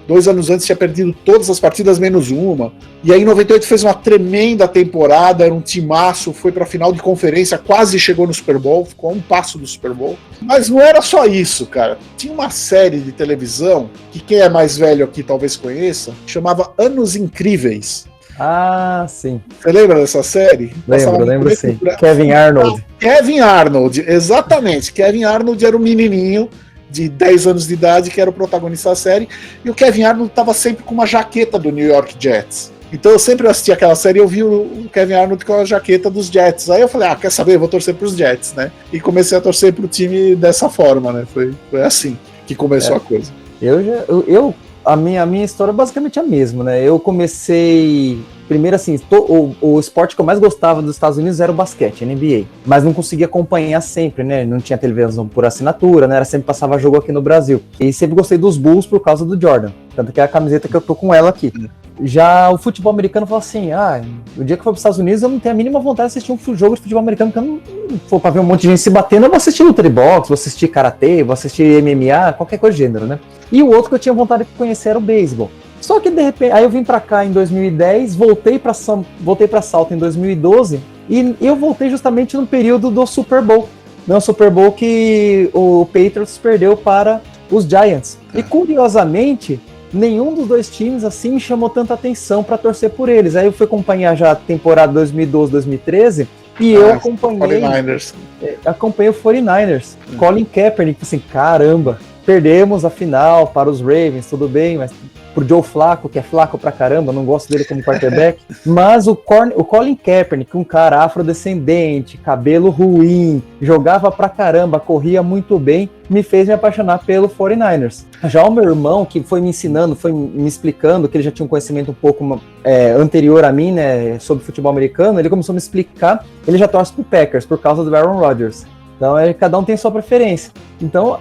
2 anos antes, tinha perdido todas as partidas, menos uma. E aí, em 98, fez uma tremenda temporada. Era um timaço, foi pra final de conferência, quase chegou no Super Bowl, ficou a um passo do Super Bowl. Mas não era só isso, cara. Tinha uma série de televisão, que quem é mais velho aqui talvez conheça, chamava Anos Incríveis.
Ah, sim.
Você lembra dessa série?
Lembro sim. Kevin Arnold.
Kevin Arnold, exatamente. Kevin Arnold era um menininho de 10 anos de idade que era o protagonista da série, e o Kevin Arnold estava sempre com uma jaqueta do New York Jets. Então eu sempre assisti aquela série e eu vi o Kevin Arnold com a jaqueta dos Jets. Aí eu falei, quer saber, eu vou torcer pros Jets, né? E comecei a torcer pro time dessa forma, né? Foi assim que começou a coisa.
A minha história é basicamente a mesma, né? Eu comecei... Primeiro, assim, o esporte que eu mais gostava dos Estados Unidos era o basquete, NBA. Mas não conseguia acompanhar sempre, né? Não tinha televisão por assinatura, né? Era sempre passava jogo aqui no Brasil. E sempre gostei dos Bulls por causa do Jordan. Tanto que é a camiseta que eu tô com ela aqui. Já o futebol americano falou assim, o dia que eu for para os Estados Unidos eu não tenho a mínima vontade de assistir um jogo de futebol americano, porque eu não for para ver um monte de gente se batendo, eu vou assistir luta de boxe, vou assistir karatê, vou assistir MMA, qualquer coisa de gênero, né? E o outro que eu tinha vontade de conhecer era o beisebol. Só que de repente, aí eu vim para cá em 2010, voltei para Salto em 2012 e eu voltei justamente no período do Super Bowl. Não, Super Bowl que o Patriots perdeu para os Giants. E curiosamente, nenhum dos dois times assim me chamou tanta atenção para torcer por eles. Aí eu fui acompanhar já a temporada 2012-2013 e eu acompanhei o 49ers. Colin Kaepernick, assim, caramba, perdemos a final para os Ravens, tudo bem, mas pro Joe Flacco, que é flaco pra caramba, não gosto dele como quarterback, mas o Colin Kaepernick, um cara afrodescendente, cabelo ruim, jogava pra caramba, corria muito bem, me fez me apaixonar pelo 49ers. Já o meu irmão, que foi me ensinando, foi me explicando, que ele já tinha um conhecimento um pouco anterior a mim, né, sobre futebol americano, ele começou a me explicar, ele já torce pro Packers, por causa do Aaron Rodgers. Então, cada um tem sua preferência. Então,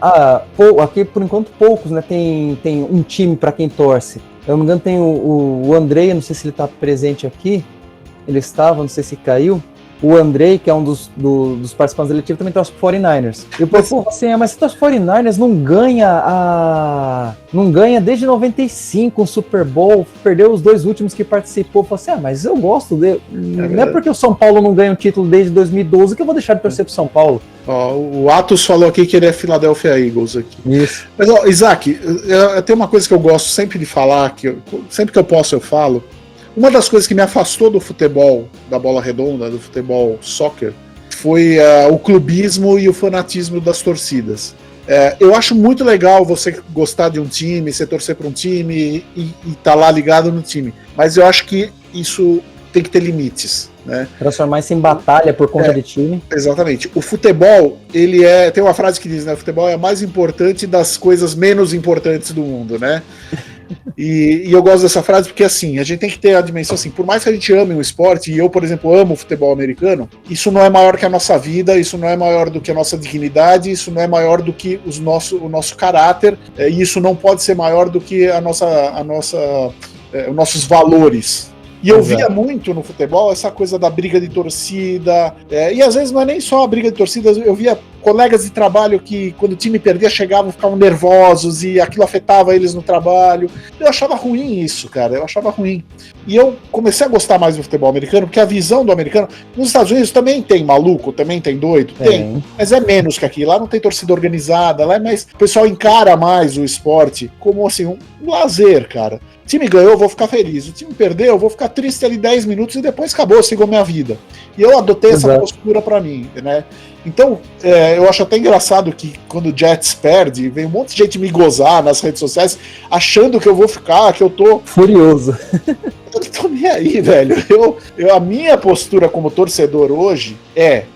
aqui, por enquanto, poucos, né? Tem um time para quem torce. Eu não me engano, tem o Andrei, não sei se ele está presente aqui. Ele estava, não sei se caiu. O Andrei, que é um dos participantes eletivos, também torce pro 49ers. E o povo assim, mas se torce pro 49ers, não ganha desde 95 um Super Bowl, perdeu os dois últimos que participou. Eu falei assim, mas eu gosto dele. Não é porque o São Paulo não ganha um título desde 2012 que eu vou deixar de torcer pro São Paulo.
O Atos falou aqui que ele é Philadelphia Eagles aqui.
Isso.
Mas, Isaac, tem uma coisa que eu gosto sempre de falar, sempre que eu posso eu falo. Uma das coisas que me afastou do futebol, da bola redonda, do futebol soccer, foi o clubismo e o fanatismo das torcidas. Eu acho muito legal você gostar de um time, você torcer para um time e tá lá ligado no time. Mas eu acho que isso tem que ter limites, né?
Transformar isso em batalha por conta de time.
Exatamente. O futebol, tem uma frase que diz, né? O futebol é a mais importante das coisas menos importantes do mundo, né? E eu gosto dessa frase porque, assim, a gente tem que ter a dimensão, assim, por mais que a gente ame o esporte, e eu, por exemplo, amo o futebol americano, isso não é maior que a nossa vida, isso não é maior do que a nossa dignidade, isso não é maior do que o nosso caráter, e isso não pode ser maior do que os nossos valores. E eu via muito no futebol essa coisa da briga de torcida, e às vezes não é nem só a briga de torcida, eu via colegas de trabalho que quando o time perdia chegavam, ficavam nervosos e aquilo afetava eles no trabalho. Eu achava ruim isso, cara, eu achava ruim. E eu comecei a gostar mais do futebol americano, porque a visão do americano, nos Estados Unidos também tem maluco, também tem doido, tem, mas é menos que aqui, lá não tem torcida organizada, lá é mais, o pessoal encara mais o esporte como assim, um lazer, cara. O time ganhou, eu vou ficar feliz. O time perdeu, eu vou ficar triste ali 10 minutos e depois acabou, eu sigo a minha vida. E eu adotei essa postura pra mim, né? Então, eu acho até engraçado que quando o Jets perde, vem um monte de gente me gozar nas redes sociais, achando que eu vou ficar, que eu tô...
furioso.
Eu não tô nem aí, velho. A minha postura como torcedor hoje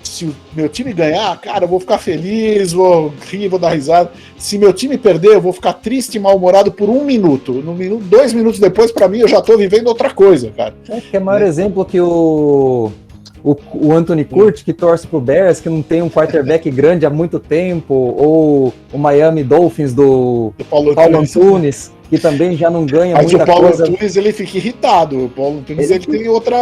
se o meu time ganhar, cara, eu vou ficar feliz, vou rir, vou dar risada. Se meu time perder, eu vou ficar triste e mal-humorado por 1 minuto. 2 minutos depois, pra mim, eu já tô vivendo outra coisa, cara.
Que é o maior exemplo que o Anthony Curti, que torce pro Bears, que não tem um quarterback grande há muito tempo, ou o Miami Dolphins do Paulo Antunes, que também já não ganha muita coisa. Mas o Paulo
Antunes, ele fica irritado. O Paulo Antunes, ele tem outra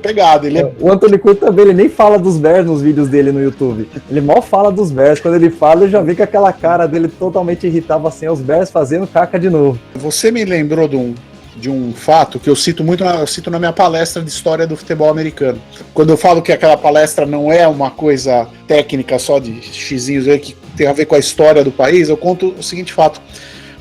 pegada.
O Anthony Curti também, ele nem fala dos Bears nos vídeos dele no YouTube. Ele mal fala dos Bears. Quando ele fala, eu já vi que aquela cara dele totalmente irritava assim, os Bears fazendo caca de novo.
Você me lembrou de um fato que eu cito na minha palestra de história do futebol americano. Quando eu falo que aquela palestra não é uma coisa técnica só de xizinhos aí, que tem a ver com a história do país, eu conto o seguinte fato.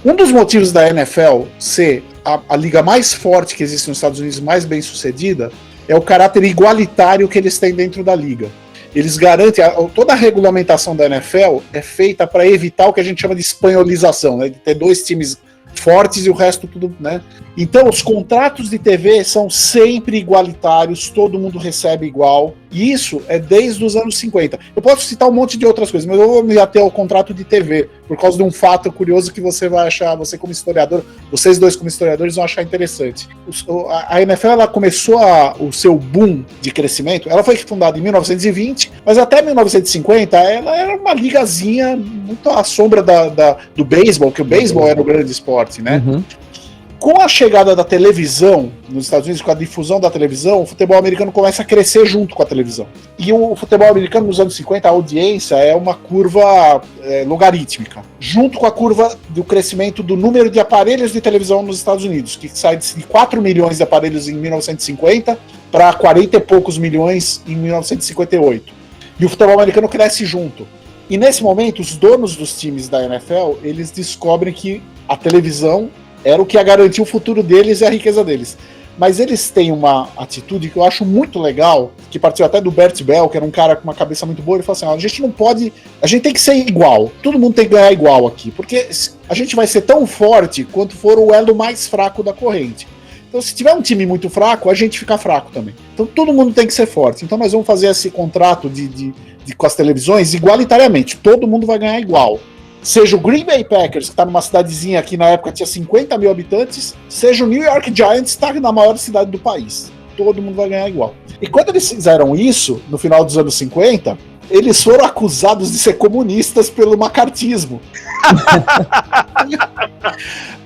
Um dos motivos da NFL ser a liga mais forte que existe nos Estados Unidos, mais bem sucedida, é o caráter igualitário que eles têm dentro da liga. Eles garantem, toda a regulamentação da NFL é feita para evitar o que a gente chama de espanholização, né, de ter 2 times fortes e o resto tudo, né? Então, os contratos de TV são sempre igualitários, todo mundo recebe igual, e isso é desde os anos 50. Eu posso citar um monte de outras coisas, mas eu vou me ater ao contrato de TV, por causa de um fato curioso que você vai achar, você como historiador, vocês dois como historiadores vão achar interessante. A NFL, ela começou o seu boom de crescimento, ela foi fundada em 1920, mas até 1950 ela era uma ligazinha muito à sombra do beisebol, que o beisebol era o grande esporte, né?
Uhum.
Com a chegada da televisão nos Estados Unidos, com a difusão da televisão, o futebol americano começa a crescer junto com a televisão. E o futebol americano nos anos 50, a audiência é uma curva logarítmica, junto com a curva do crescimento do número de aparelhos de televisão nos Estados Unidos, que sai de 4 milhões de aparelhos em 1950 para 40 e poucos milhões em 1958. E o futebol americano cresce junto. E nesse momento, os donos dos times da NFL, eles descobrem que a televisão era o que ia garantir o futuro deles e a riqueza deles. Mas eles têm uma atitude que eu acho muito legal, que partiu até do Bert Bell, que era um cara com uma cabeça muito boa. Ele falou assim: a gente não pode, a gente tem que ser igual, todo mundo tem que ganhar igual aqui, porque a gente vai ser tão forte quanto for o elo mais fraco da corrente. Então, se tiver um time muito fraco, a gente fica fraco também. Então, todo mundo tem que ser forte. Então, nós vamos fazer esse contrato com as televisões igualitariamente, todo mundo vai ganhar igual. Seja o Green Bay Packers, que está numa cidadezinha que na época tinha 50 mil habitantes, seja o New York Giants, que está na maior cidade do país. Todo mundo vai ganhar igual. E quando eles fizeram isso, no final dos anos 50, eles foram acusados de ser comunistas pelo macartismo.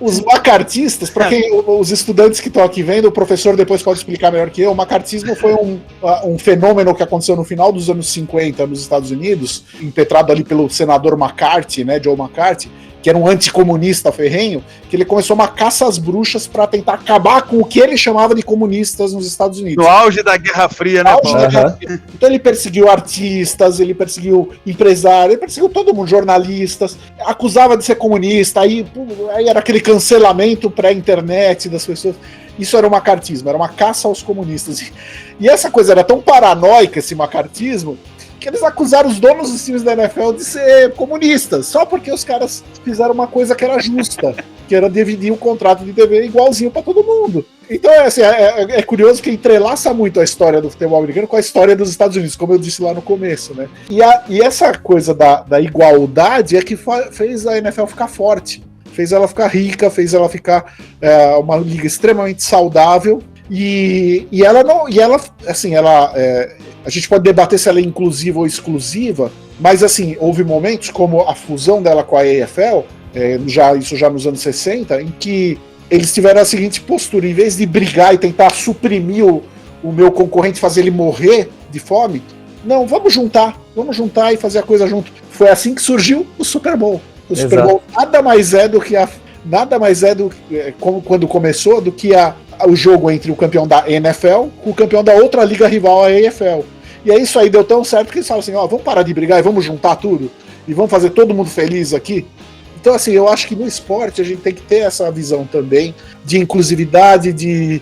Os macartistas, para quem os estudantes que estão aqui vendo, o professor depois pode explicar melhor que eu, o macartismo foi um fenômeno que aconteceu no final dos anos 50 nos Estados Unidos, impetrado ali pelo senador McCarthy, né, Joe McCarthy, que era um anticomunista ferrenho, que ele começou uma caça às bruxas para tentar acabar com o que ele chamava de comunistas nos Estados Unidos.
No auge da Guerra Fria, né, Paulo?
Então ele perseguiu artistas, ele perseguiu empresários, ele perseguiu todo mundo, jornalistas, acusava de ser comunista, aí era aquele cancelamento pré-internet das pessoas. Isso era o macartismo, era uma caça aos comunistas. E essa coisa era tão paranoica, esse macartismo, que eles acusaram os donos dos times da NFL de ser comunistas, só porque os caras fizeram uma coisa que era justa, que era dividir o contrato de TV igualzinho para todo mundo. Então assim, é curioso que entrelaça muito a história do futebol americano com a história dos Estados Unidos, como eu disse lá no começo, né? E essa coisa da igualdade é que fez a NFL ficar forte, fez ela ficar rica, fez ela ficar uma liga extremamente saudável. E ela não, e ela, assim, a gente pode debater se ela é inclusiva ou exclusiva, mas assim, houve momentos como a fusão dela com a AFL, isso já nos anos 60, em que eles tiveram a seguinte postura: em vez de brigar e tentar suprimir o meu concorrente, fazer ele morrer de fome, não, vamos juntar e fazer a coisa junto. Foi assim que surgiu o Super Bowl. O Super Bowl nada mais é do que quando começou, do que o jogo entre o campeão da NFL com o campeão da outra liga rival, a AFL. E aí isso aí deu tão certo que eles falaram assim: vamos parar de brigar e vamos juntar tudo e vamos fazer todo mundo feliz aqui. Então, assim, eu acho que no esporte a gente tem que ter essa visão também de inclusividade, de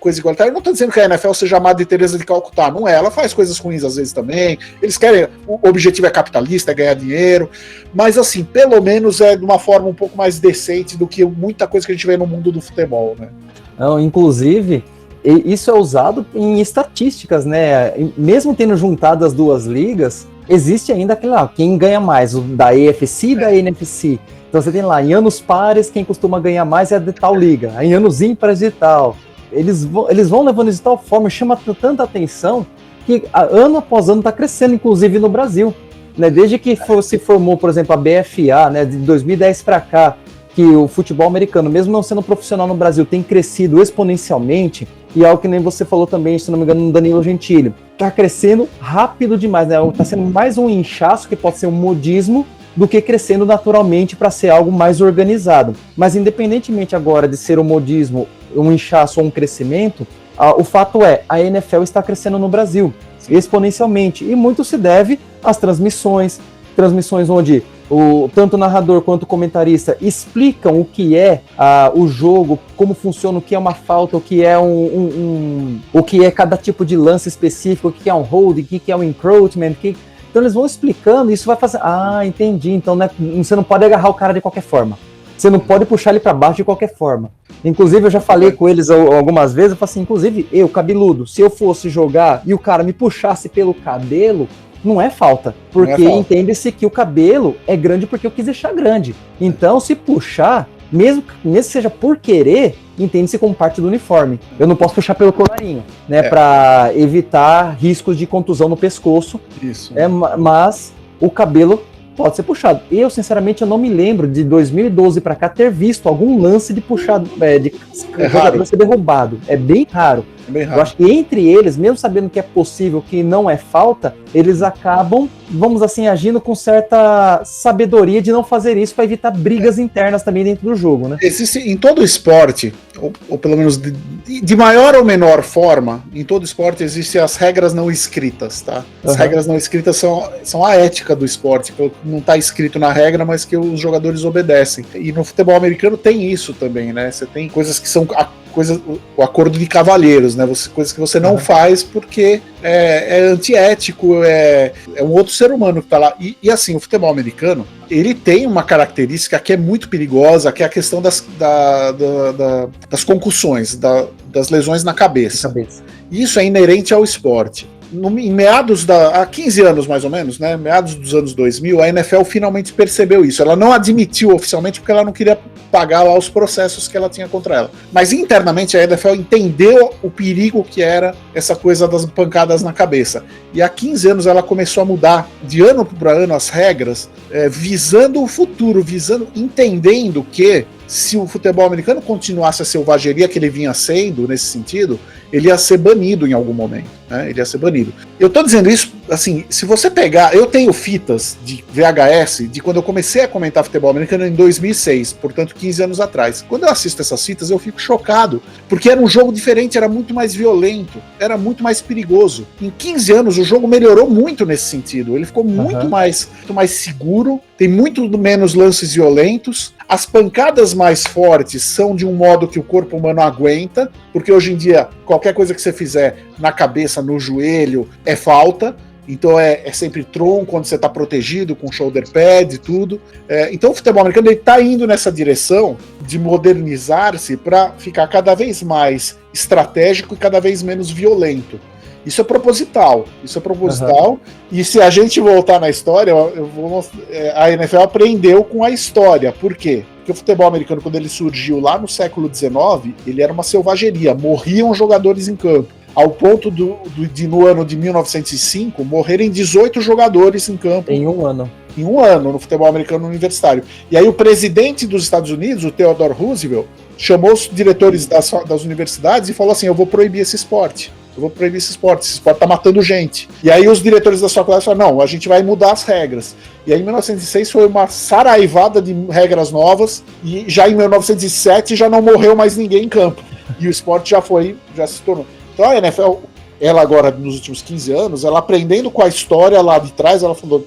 coisa igualitária. Eu não estou dizendo que a NFL seja a Madre Teresa de Calcutá, não é. Ela faz coisas ruins às vezes também. Eles querem, o objetivo é capitalista, é ganhar dinheiro, mas assim, pelo menos é de uma forma um pouco mais decente do que muita coisa que a gente vê no mundo do futebol, né?
Não, inclusive, isso é usado em estatísticas, né? Mesmo tendo juntado as duas ligas, existe ainda aquele lá, quem ganha mais, o da AFC e da NFC. Então você tem lá, em anos pares, quem costuma ganhar mais é a de tal liga, em anos ímpares de tal. Eles vão levando isso de tal forma, chama tanta atenção, que ano após ano está crescendo, inclusive no Brasil. Né? Desde que se formou, por exemplo, a BFA, né, de 2010 para cá, que o futebol americano, mesmo não sendo profissional no Brasil, tem crescido exponencialmente, e algo que nem você falou também, se não me engano, no Danilo Gentili, está crescendo rápido demais, né? Está sendo mais um inchaço, que pode ser um modismo, do que crescendo naturalmente para ser algo mais organizado. Mas independentemente agora de ser um modismo, um inchaço ou um crescimento, o fato é, a NFL está crescendo no Brasil, exponencialmente, e muito se deve às transmissões onde tanto o narrador quanto o comentarista explicam o que é o jogo, como funciona, o que é uma falta, o que é o que é cada tipo de lance específico, o que é um hold, o que é um encroachment, então eles vão explicando, e isso vai fazer, entendi, então né, você não pode agarrar o cara de qualquer forma. Você não pode puxar ele para baixo de qualquer forma. Inclusive, eu já falei com eles algumas vezes, eu falei assim, inclusive, eu, cabeludo, se eu fosse jogar e o cara me puxasse pelo cabelo, não é falta. Porque entende-se que o cabelo é grande porque eu quis deixar grande. Então, se puxar, mesmo que seja por querer, entende-se como parte do uniforme. Eu não posso puxar pelo colarinho, né? Para evitar riscos de contusão no pescoço.
Isso.
Mas o cabelo pode ser puxado. Eu, sinceramente, eu não me lembro de 2012 para cá ter visto algum lance de puxado, de jogador ser derrubado. É bem raro. Eu acho que entre eles, mesmo sabendo que é possível, que não é falta, eles acabam, vamos assim, agindo com certa sabedoria de não fazer isso para evitar brigas internas também dentro do jogo, né?
Existe em todo esporte, ou pelo menos de maior ou menor forma, em todo esporte existem as regras não escritas, tá? As regras não escritas são a ética do esporte, que não está escrito na regra, mas que os jogadores obedecem. E no futebol americano tem isso também, né? Você tem coisas que são o acordo de cavalheiros, né? Coisas que você não faz porque é antiético, é um outro ser humano que tá lá. E assim, o futebol americano, ele tem uma característica que é muito perigosa, que é a questão das concussões, das lesões na cabeça. Isso é inerente ao esporte. Em meados há 15 anos mais ou menos, né, meados dos anos 2000, a NFL finalmente percebeu isso. Ela não admitiu oficialmente porque ela não queria pagar lá os processos que ela tinha contra ela. Mas internamente a NFL entendeu o perigo que era essa coisa das pancadas na cabeça. E há 15 anos ela começou a mudar de ano para ano as regras, visando o futuro, entendendo que se o futebol americano continuasse a selvageria que ele vinha sendo nesse sentido, ele ia ser banido em algum momento, né? Ele ia ser banido. Eu tô dizendo isso, assim, se você pegar... Eu tenho fitas de VHS de quando eu comecei a comentar futebol americano em 2006, portanto 15 anos atrás. Quando eu assisto essas fitas eu fico chocado, porque era um jogo diferente, era muito mais violento, era muito mais perigoso. Em 15 anos o jogo melhorou muito nesse sentido, ele ficou muito mais seguro, tem muito menos lances violentos, as pancadas mais fortes são de um modo que o corpo humano aguenta, porque hoje em dia qualquer coisa que você fizer na cabeça, no joelho, é falta. Então é sempre tronco, quando você está protegido, com shoulder pad e tudo. Então o futebol americano está indo nessa direção de modernizar-se para ficar cada vez mais estratégico e cada vez menos violento. Isso é proposital. E se a gente voltar na história, a NFL aprendeu com a história. Por quê? Porque o futebol americano, quando ele surgiu lá no século XIX, ele era uma selvageria. Morriam jogadores em campo. Ao ponto no ano de 1905, morrerem 18 jogadores em campo.
Em um ano.
Em um ano, no futebol americano universitário. E aí o presidente dos Estados Unidos, o Theodore Roosevelt, chamou os diretores das universidades e falou assim, eu vou proibir esse esporte. Esse esporte tá matando gente. E aí os diretores da faculdade falaram, não, a gente vai mudar as regras. E aí em 1906 foi uma saraivada de regras novas, e já em 1907 já não morreu mais ninguém em campo. E o esporte já se tornou. Então a NFL, ela agora, nos últimos 15 anos, ela aprendendo com a história lá de trás, ela falou,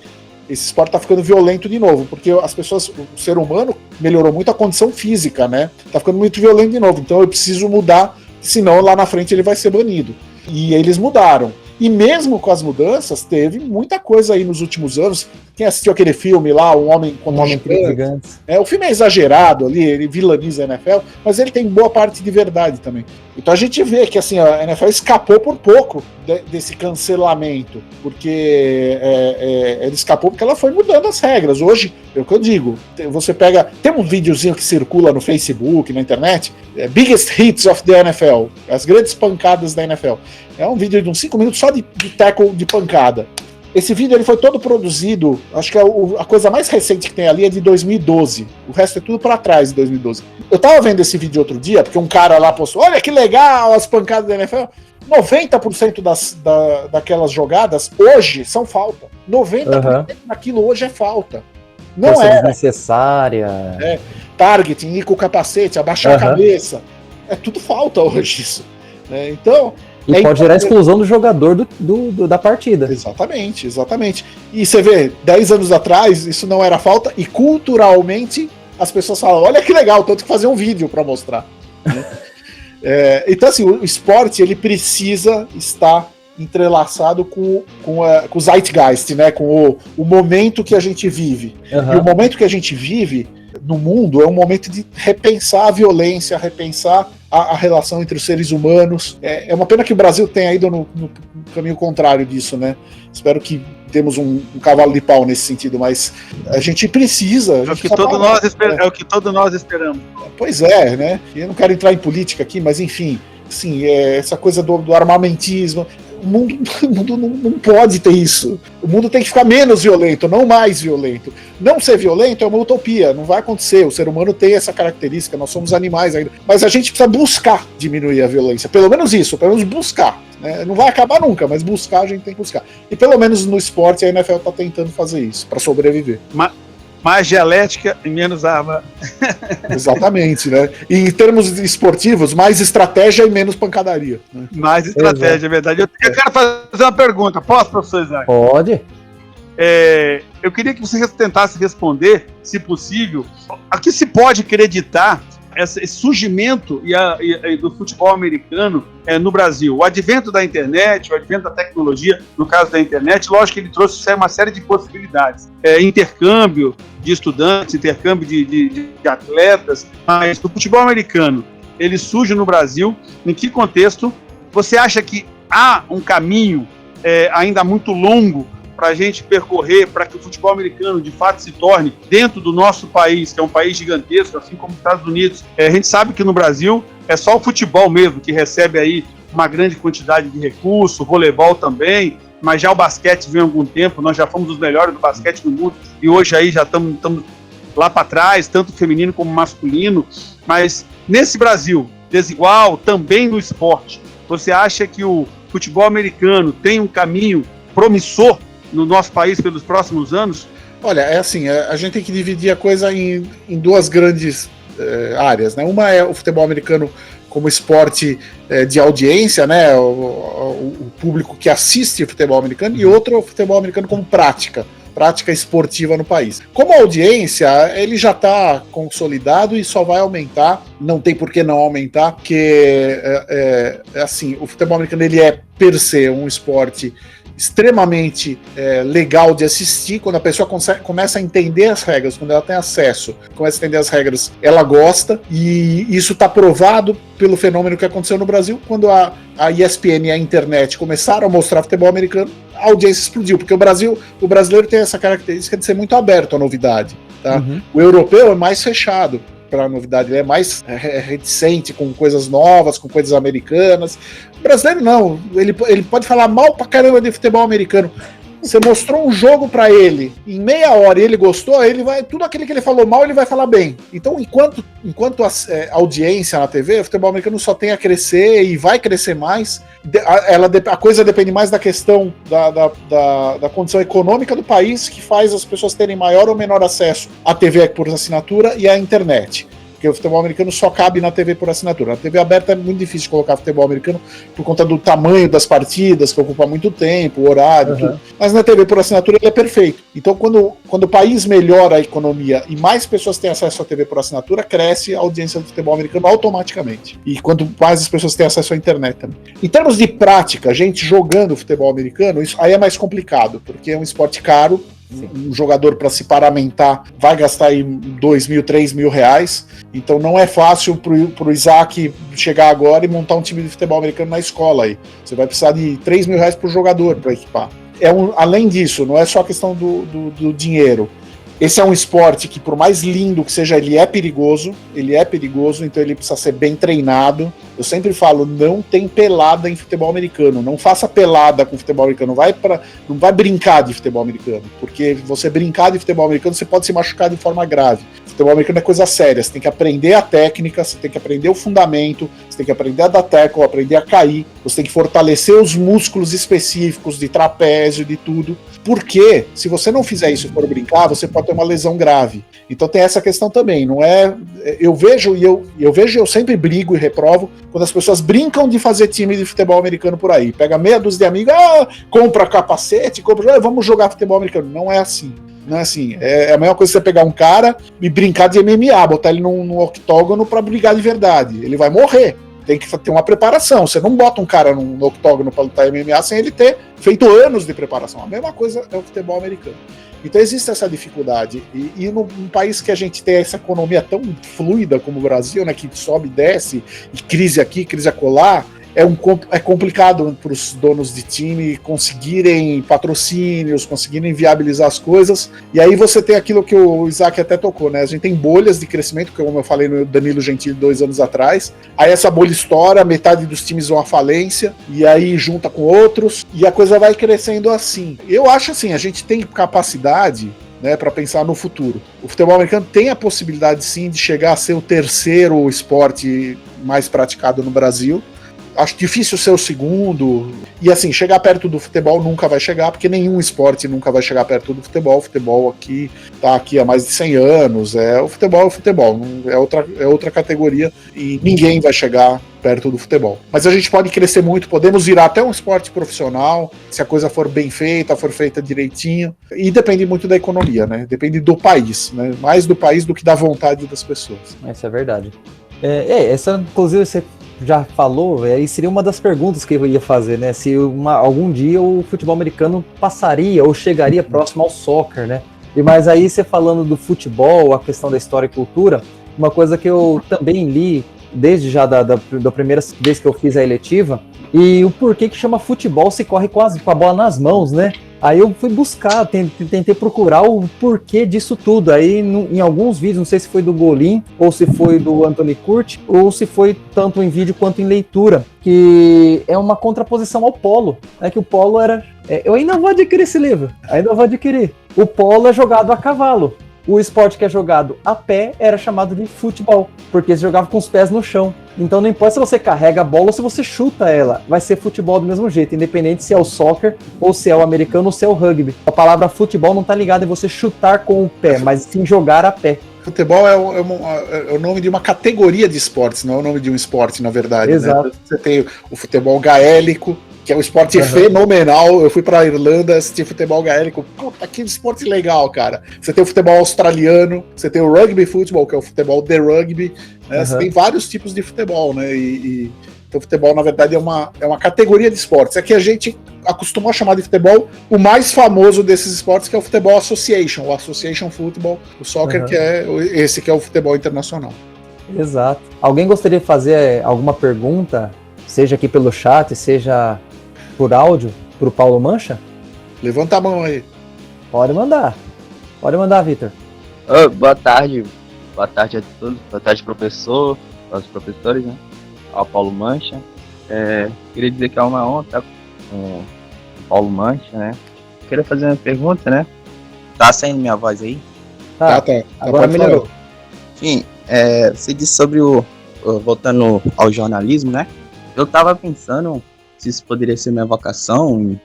esse esporte tá ficando violento de novo, porque as pessoas, o ser humano melhorou muito a condição física, né? Tá ficando muito violento de novo, então eu preciso mudar, senão lá na frente ele vai ser banido. E eles mudaram. E mesmo com as mudanças, teve muita coisa aí nos últimos anos. Quem assistiu aquele filme lá, Um Homem contra Gigantes? O filme é exagerado ali, ele vilaniza a NFL, mas ele tem boa parte de verdade também. Então a gente vê que assim, a NFL escapou por pouco desse cancelamento, porque ele escapou porque ela foi mudando as regras. Hoje, é o que eu digo, você pega... Tem um videozinho que circula no Facebook, na internet, Biggest Hits of the NFL, as grandes pancadas da NFL. É um vídeo de uns 5 minutos só de tackle de pancada. Esse vídeo ele foi todo produzido, acho que a coisa mais recente que tem ali é de 2012. O resto é tudo para trás de 2012. Eu tava vendo esse vídeo outro dia, porque um cara lá postou, olha que legal as pancadas da NFL. 90% daquelas jogadas hoje são falta. 90% daquilo hoje é falta. Não é
desnecessária.
Targeting, ir com o capacete, abaixar a cabeça. É tudo falta hoje isso. Então...
E pode gerar exclusão do jogador da partida.
Exatamente. E você vê, 10 anos atrás, isso não era falta, e culturalmente as pessoas falam, olha que legal, tanto que fazer um vídeo para mostrar. Né? Então, assim, o esporte ele precisa estar entrelaçado com o zeitgeist, né? Com o momento que a gente vive. E o momento que a gente vive no mundo, é um momento de repensar a violência, repensar a relação entre os seres humanos. É uma pena que o Brasil tenha ido no caminho contrário disso, né? Espero que temos um cavalo de pau nesse sentido, mas a gente precisa.
É o que todos nós esperamos.
Pois é, né? Eu não quero entrar em política aqui, mas enfim, assim, essa coisa do armamentismo. O mundo não pode ter isso. O mundo tem que ficar menos violento, não mais violento. Não ser violento é uma utopia, não vai acontecer. O ser humano tem essa característica, nós somos animais ainda. Mas a gente precisa buscar diminuir a violência. Pelo menos isso, pelo menos buscar. Né? Não vai acabar nunca, mas buscar a gente tem que buscar. E pelo menos no esporte a NFL está tentando fazer isso, para sobreviver.
Mais dialética e menos arma.
Exatamente, né? E em termos esportivos, mais estratégia e menos pancadaria. Né?
Mais estratégia, é verdade. Eu quero fazer uma pergunta. Posso, professor Isaac?
Pode.
Eu queria que você tentasse responder, se possível, a que se pode acreditar esse surgimento do futebol americano no Brasil. O advento da internet, o advento da tecnologia, no caso da internet, lógico que ele trouxe uma série de possibilidades. Intercâmbio de estudantes, intercâmbio de atletas, mas o futebol americano, ele surge no Brasil. Em que contexto você acha que há um caminho ainda muito longo para a gente percorrer, para que o futebol americano de fato se torne dentro do nosso país, que é um país gigantesco, assim como os Estados Unidos? A gente sabe que no Brasil é só o futebol mesmo que recebe aí uma grande quantidade de recursos, o voleibol também, mas já o basquete vem há algum tempo, nós já fomos os melhores do basquete no mundo e hoje aí já estamos lá para trás, tanto feminino como masculino. Mas nesse Brasil desigual, também no esporte, você acha que o futebol americano tem um caminho promissor no nosso país pelos próximos anos?
Olha, assim, a gente tem que dividir a coisa em duas grandes áreas, né? Uma é o futebol americano como esporte de audiência, né? O público que assiste o futebol americano, e outro é o futebol americano como prática esportiva no país. Como audiência, ele já está consolidado e só vai aumentar, não tem por que não aumentar, porque assim, o futebol americano ele é per se um esporte extremamente legal de assistir. Quando a pessoa começa a entender as regras, quando ela tem acesso, começa a entender as regras, ela gosta, e isso está provado pelo fenômeno que aconteceu no Brasil, quando a ESPN e a internet começaram a mostrar futebol americano, a audiência explodiu, porque o brasileiro tem essa característica de ser muito aberto à novidade, tá? Uhum. O europeu é mais fechado para a novidade, ele é mais reticente com coisas novas, com coisas americanas. O brasileiro não, ele pode falar mal pra caramba de futebol americano. Você mostrou um jogo para ele em meia hora e ele gostou, ele vai, tudo aquilo que ele falou mal, ele vai falar bem. Então, enquanto a audiência na TV, o futebol americano só tem a crescer e vai crescer mais. A coisa depende mais da questão da condição econômica do país, que faz as pessoas terem maior ou menor acesso à TV por assinatura e à internet. Porque o futebol americano só cabe na TV por assinatura. Na TV aberta é muito difícil de colocar futebol americano por conta do tamanho das partidas, que ocupa muito tempo, o horário, tudo. Mas na TV por assinatura ele é perfeito. Então quando o país melhora a economia e mais pessoas têm acesso à TV por assinatura, cresce a audiência do futebol americano automaticamente. E quanto mais as pessoas têm acesso à internet também. Em termos de prática, gente jogando futebol americano, isso aí é mais complicado, porque é um esporte caro. Um jogador para se paramentar vai gastar aí R$2.000, R$3.000, então não é fácil pro Isaac chegar agora e montar um time de futebol americano na escola aí. Você vai precisar de R$3.000 por jogador para equipar. Além disso, não é só a questão do dinheiro. Esse é um esporte que, por mais lindo que seja, ele é perigoso, então ele precisa ser bem treinado. Eu sempre falo, não tem pelada em futebol americano, não faça pelada com futebol americano, não vai brincar de futebol americano, porque você brincar de futebol americano, você pode se machucar de forma grave. Futebol americano é coisa séria, você tem que aprender a técnica, você tem que aprender o fundamento, você tem que aprender a dar tackle, aprender a cair, você tem que fortalecer os músculos específicos de trapézio, de tudo, porque se você não fizer isso e for brincar, você pode ter uma lesão grave. Então tem essa questão também, não é... Eu vejo e eu sempre brigo e reprovo quando as pessoas brincam de fazer time de futebol americano por aí. Pega meia dúzia de amigos, compra capacete, vamos jogar futebol americano. Não é assim. Não é assim. É a mesma coisa que você pegar um cara e brincar de MMA, botar ele num octógono pra brigar de verdade. Ele vai morrer. tem que ter uma preparação. Você não bota um cara no octógono para lutar MMA sem ele ter feito anos de preparação. A mesma coisa é o futebol americano. Então existe essa dificuldade. E num país que a gente tem essa economia tão fluida como o Brasil, né, que sobe e desce, e crise aqui, crise acolá, é complicado para os donos de time conseguirem patrocínios, conseguirem viabilizar as coisas. E aí você tem aquilo que o Isaac até tocou, né? A gente tem bolhas de crescimento, como eu falei no Danilo Gentili 2 anos atrás. Aí essa bolha estoura, metade dos times vão à falência, e aí junta com outros, e a coisa vai crescendo assim. Eu acho assim, a gente tem capacidade, né, para pensar no futuro. O futebol americano tem a possibilidade sim de chegar a ser o terceiro esporte mais praticado no Brasil. Acho difícil ser o segundo. E assim, chegar perto do futebol nunca vai chegar, porque nenhum esporte nunca vai chegar perto do futebol. O futebol aqui tá aqui há mais de 100 anos. O futebol é o futebol, é outra categoria e ninguém vai chegar perto do futebol. Mas a gente pode crescer muito, podemos virar até um esporte profissional, se a coisa for bem feita, for feita direitinho. E depende muito da economia, né? Depende do país, né? Mais do país do que da vontade das pessoas.
Isso é verdade. Essa, inclusive, você já falou, e seria uma das perguntas que eu ia fazer, né? Se algum dia o futebol americano passaria ou chegaria próximo ao soccer, né? Mas aí você falando do futebol, a questão da história e cultura, uma coisa que eu também li desde já da primeira vez que eu fiz a eletiva, e o porquê que chama futebol se corre com a bola nas mãos, né? Aí eu fui buscar, tentei procurar o porquê disso tudo. Aí em alguns vídeos, não sei se foi do Golin, ou se foi do Anthony Curti, ou se foi tanto em vídeo quanto em leitura, que é uma contraposição ao polo. Que o polo era... eu ainda vou adquirir esse livro, O polo é jogado a cavalo. O esporte que é jogado a pé era chamado de futebol, porque se jogava com os pés no chão. Então não importa se você carrega a bola ou se você chuta ela, vai ser futebol do mesmo jeito, independente se é o soccer, ou se é o americano, ou se é o rugby. A palavra futebol não está ligada em você chutar com o pé, mas sim jogar a pé.
Futebol é o nome de uma categoria de esportes, não é o nome de um esporte, na verdade.
Exato.
Né? Você tem o futebol gaélico, que é um esporte fenomenal. Eu fui pra Irlanda assistir futebol gaélico. Puta, que esporte legal, cara. Você tem o futebol australiano, você tem o rugby futebol, que é o futebol de rugby. Né? Você tem vários tipos de futebol, né? Então o futebol, na verdade, é uma categoria de esportes. É que a gente acostumou a chamar de futebol o mais famoso desses esportes, que é o futebol association, o association football, o soccer, que é esse que é o futebol internacional.
Exato. Alguém gostaria de fazer alguma pergunta, seja aqui pelo chat, seja por áudio, para o Paulo Mancha?
Levanta a mão aí.
Pode mandar, Vitor.
Boa tarde a todos, boa tarde, professor, aos professores, né? Ao Paulo Mancha. Queria dizer que é uma honra estar com o Paulo Mancha, né? Queria fazer uma pergunta, né? Tá saindo minha voz aí?
Tá. Agora melhorou.
Enfim, você disse sobre voltando ao jornalismo, né? Eu tava pensando se isso poderia ser minha vocação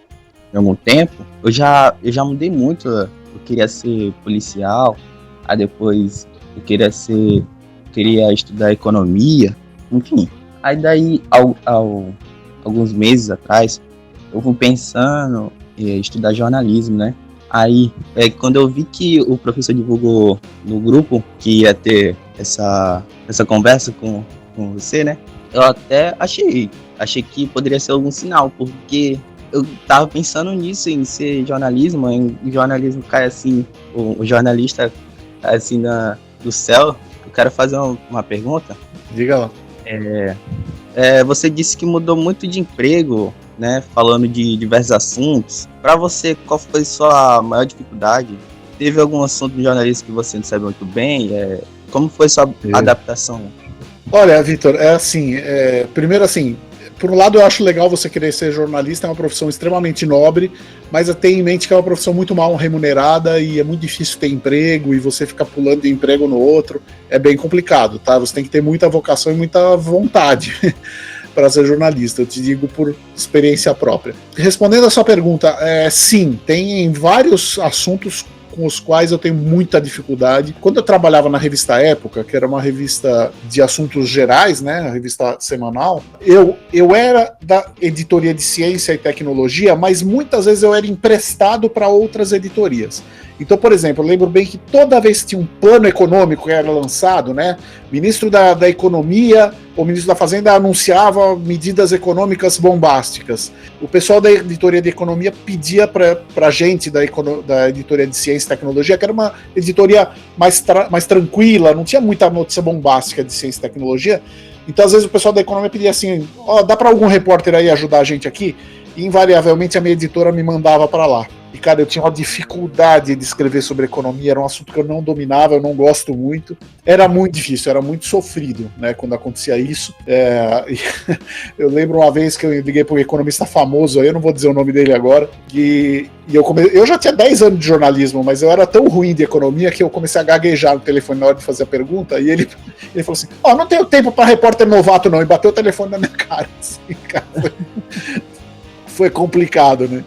em algum tempo. Eu já mudei muito. Eu queria ser policial, aí depois eu queria estudar economia, enfim. Aí daí, alguns meses atrás, eu fui pensando em estudar jornalismo, né? Aí, quando eu vi que o professor divulgou no grupo que ia ter essa conversa com você, né? Eu até achei que poderia ser algum sinal, porque eu tava pensando nisso, em ser jornalismo, em jornalismo cai assim, o jornalista cai assim do céu. Eu quero fazer uma pergunta.
Diga lá.
Você disse que mudou muito de emprego, né, falando de diversos assuntos. Para você, qual foi sua maior dificuldade? Teve algum assunto no jornalismo que você não sabe muito bem? Como foi sua adaptação?
Olha, Vitor, primeiro assim, por um lado eu acho legal você querer ser jornalista, é uma profissão extremamente nobre, mas eu tenho em mente que é uma profissão muito mal remunerada e é muito difícil ter emprego e você ficar pulando de emprego no outro, é bem complicado, tá? Você tem que ter muita vocação e muita vontade para ser jornalista, eu te digo por experiência própria. Respondendo a sua pergunta, sim, tem vários assuntos com os quais eu tenho muita dificuldade. Quando eu trabalhava na revista Época, que era uma revista de assuntos gerais, né, a revista semanal, eu era da editoria de ciência e tecnologia, mas muitas vezes eu era emprestado para outras editorias. Então, por exemplo, eu lembro bem que toda vez que tinha um plano econômico que era lançado, né, ministro da Economia ou ministro da Fazenda anunciava medidas econômicas bombásticas. O pessoal da editoria de economia pedia para a gente da editoria de ciência e tecnologia, que era uma editoria mais tranquila, não tinha muita notícia bombástica de ciência e tecnologia. Então, às vezes, o pessoal da economia pedia assim: dá para algum repórter aí ajudar a gente aqui? E, invariavelmente, a minha editora me mandava para lá. E, cara, eu tinha uma dificuldade de escrever sobre economia, era um assunto que eu não dominava, eu não gosto muito. Era muito difícil, era muito sofrido, né, quando acontecia isso. Eu lembro uma vez que eu liguei para um economista famoso, eu não vou dizer o nome dele agora, e eu já tinha 10 anos de jornalismo, mas eu era tão ruim de economia que eu comecei a gaguejar no telefone na hora de fazer a pergunta, e ele falou assim: não tenho tempo para repórter novato não, e bateu o telefone na minha cara. Assim, cara. Foi complicado, né?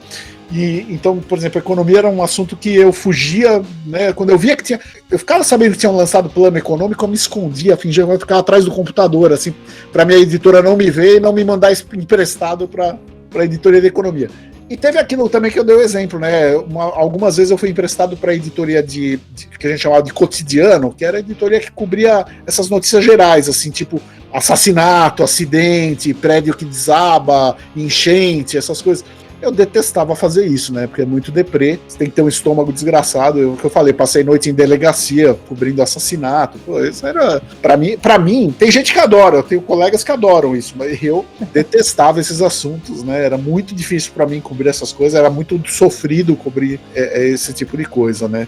E, então, por exemplo, a economia era um assunto que eu fugia, né? Quando eu via que tinha. Eu ficava sabendo que tinham lançado plano econômico, eu me escondia, fingia que eu ficava atrás do computador, assim, para minha editora não me ver e não me mandar emprestado para a editoria de economia. E teve aquilo também que eu dei o exemplo, né? Algumas vezes eu fui emprestado para a editoria que a gente chamava de cotidiano, que era a editoria que cobria essas notícias gerais, assim, tipo assassinato, acidente, prédio que desaba, enchente, essas coisas. Eu detestava fazer isso, né? Porque é muito deprê, você tem que ter um estômago desgraçado. O que eu falei, passei noite em delegacia cobrindo assassinato. Pô, isso era. Pra mim, tem gente que adora, eu tenho colegas que adoram isso, mas eu detestava esses assuntos, né? Era muito difícil pra mim cobrir essas coisas, era muito sofrido cobrir esse tipo de coisa, né?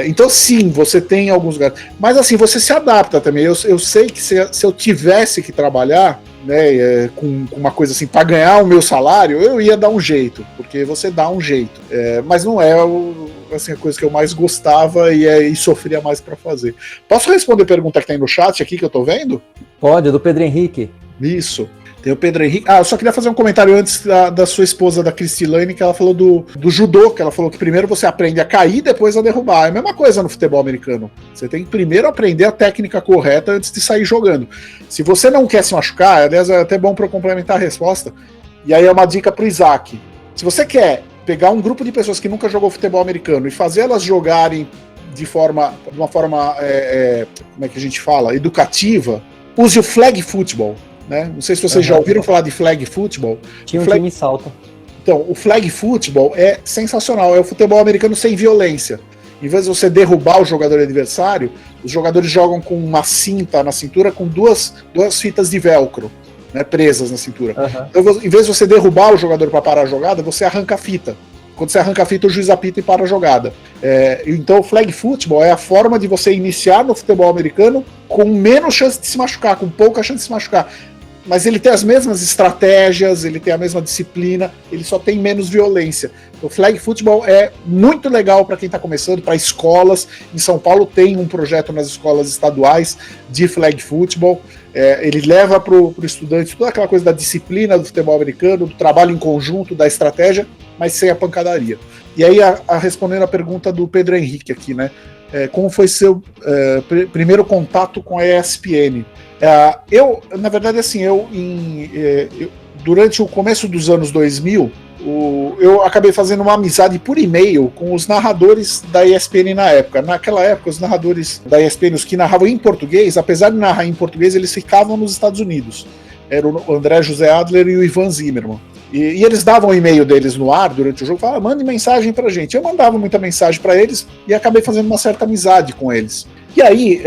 Então, sim, você tem alguns lugares. Mas assim, você se adapta também. Eu sei que se eu tivesse que trabalhar, né, com uma coisa assim, para ganhar o meu salário, eu ia dar um jeito, porque você dá um jeito. Mas não é assim, a coisa que eu mais gostava e sofria mais para fazer. Posso responder a pergunta que tem no chat aqui que eu tô vendo?
Pode, do Pedro Henrique.
Isso. Tem o Pedro Henrique. Eu só queria fazer um comentário antes da sua esposa, da Cristilane, que ela falou do judô, que ela falou que primeiro você aprende a cair, depois a derrubar. É a mesma coisa no futebol americano. Você tem que primeiro aprender a técnica correta antes de sair jogando. Se você não quer se machucar, aliás, é até bom para eu complementar a resposta, e aí é uma dica pro Isaac. Se você quer pegar um grupo de pessoas que nunca jogou futebol americano e fazer elas jogarem de uma forma como é que a gente fala? Educativa, use o flag football. Né? Não sei se vocês já ouviram falar de flag football.
Tinha um time salta.
Então, o flag football é sensacional, é o futebol americano sem violência. Em vez de você derrubar o jogador adversário, os jogadores jogam com uma cinta na cintura com duas fitas de velcro, né, presas na cintura. Então, em vez de você derrubar o jogador para parar a jogada, você arranca a fita. Quando você arranca a fita, o juiz apita e para a jogada. Então, o flag football é a forma de você iniciar no futebol americano com menos chance de se machucar, com pouca chance de se machucar. Mas ele tem as mesmas estratégias, ele tem a mesma disciplina, ele só tem menos violência. O flag football é muito legal para quem está começando, para escolas. Em São Paulo tem um projeto nas escolas estaduais de flag football. Ele leva para o estudante toda aquela coisa da disciplina do futebol americano, do trabalho em conjunto, da estratégia, mas sem a pancadaria. E aí, respondendo a pergunta do Pedro Henrique aqui, né? Como foi seu primeiro contato com a ESPN? Na verdade, assim, durante o começo dos anos 2000, eu acabei fazendo uma amizade por e-mail com os narradores da ESPN na época. Naquela época, os narradores da ESPN, os que narravam em português, apesar de narrar em português, eles ficavam nos Estados Unidos. Era o André José Adler e o Ivan Zimmermann. E eles davam o e-mail deles no ar durante o jogo, falavam, mande mensagem pra gente. Eu mandava muita mensagem para eles e acabei fazendo uma certa amizade com eles. E aí,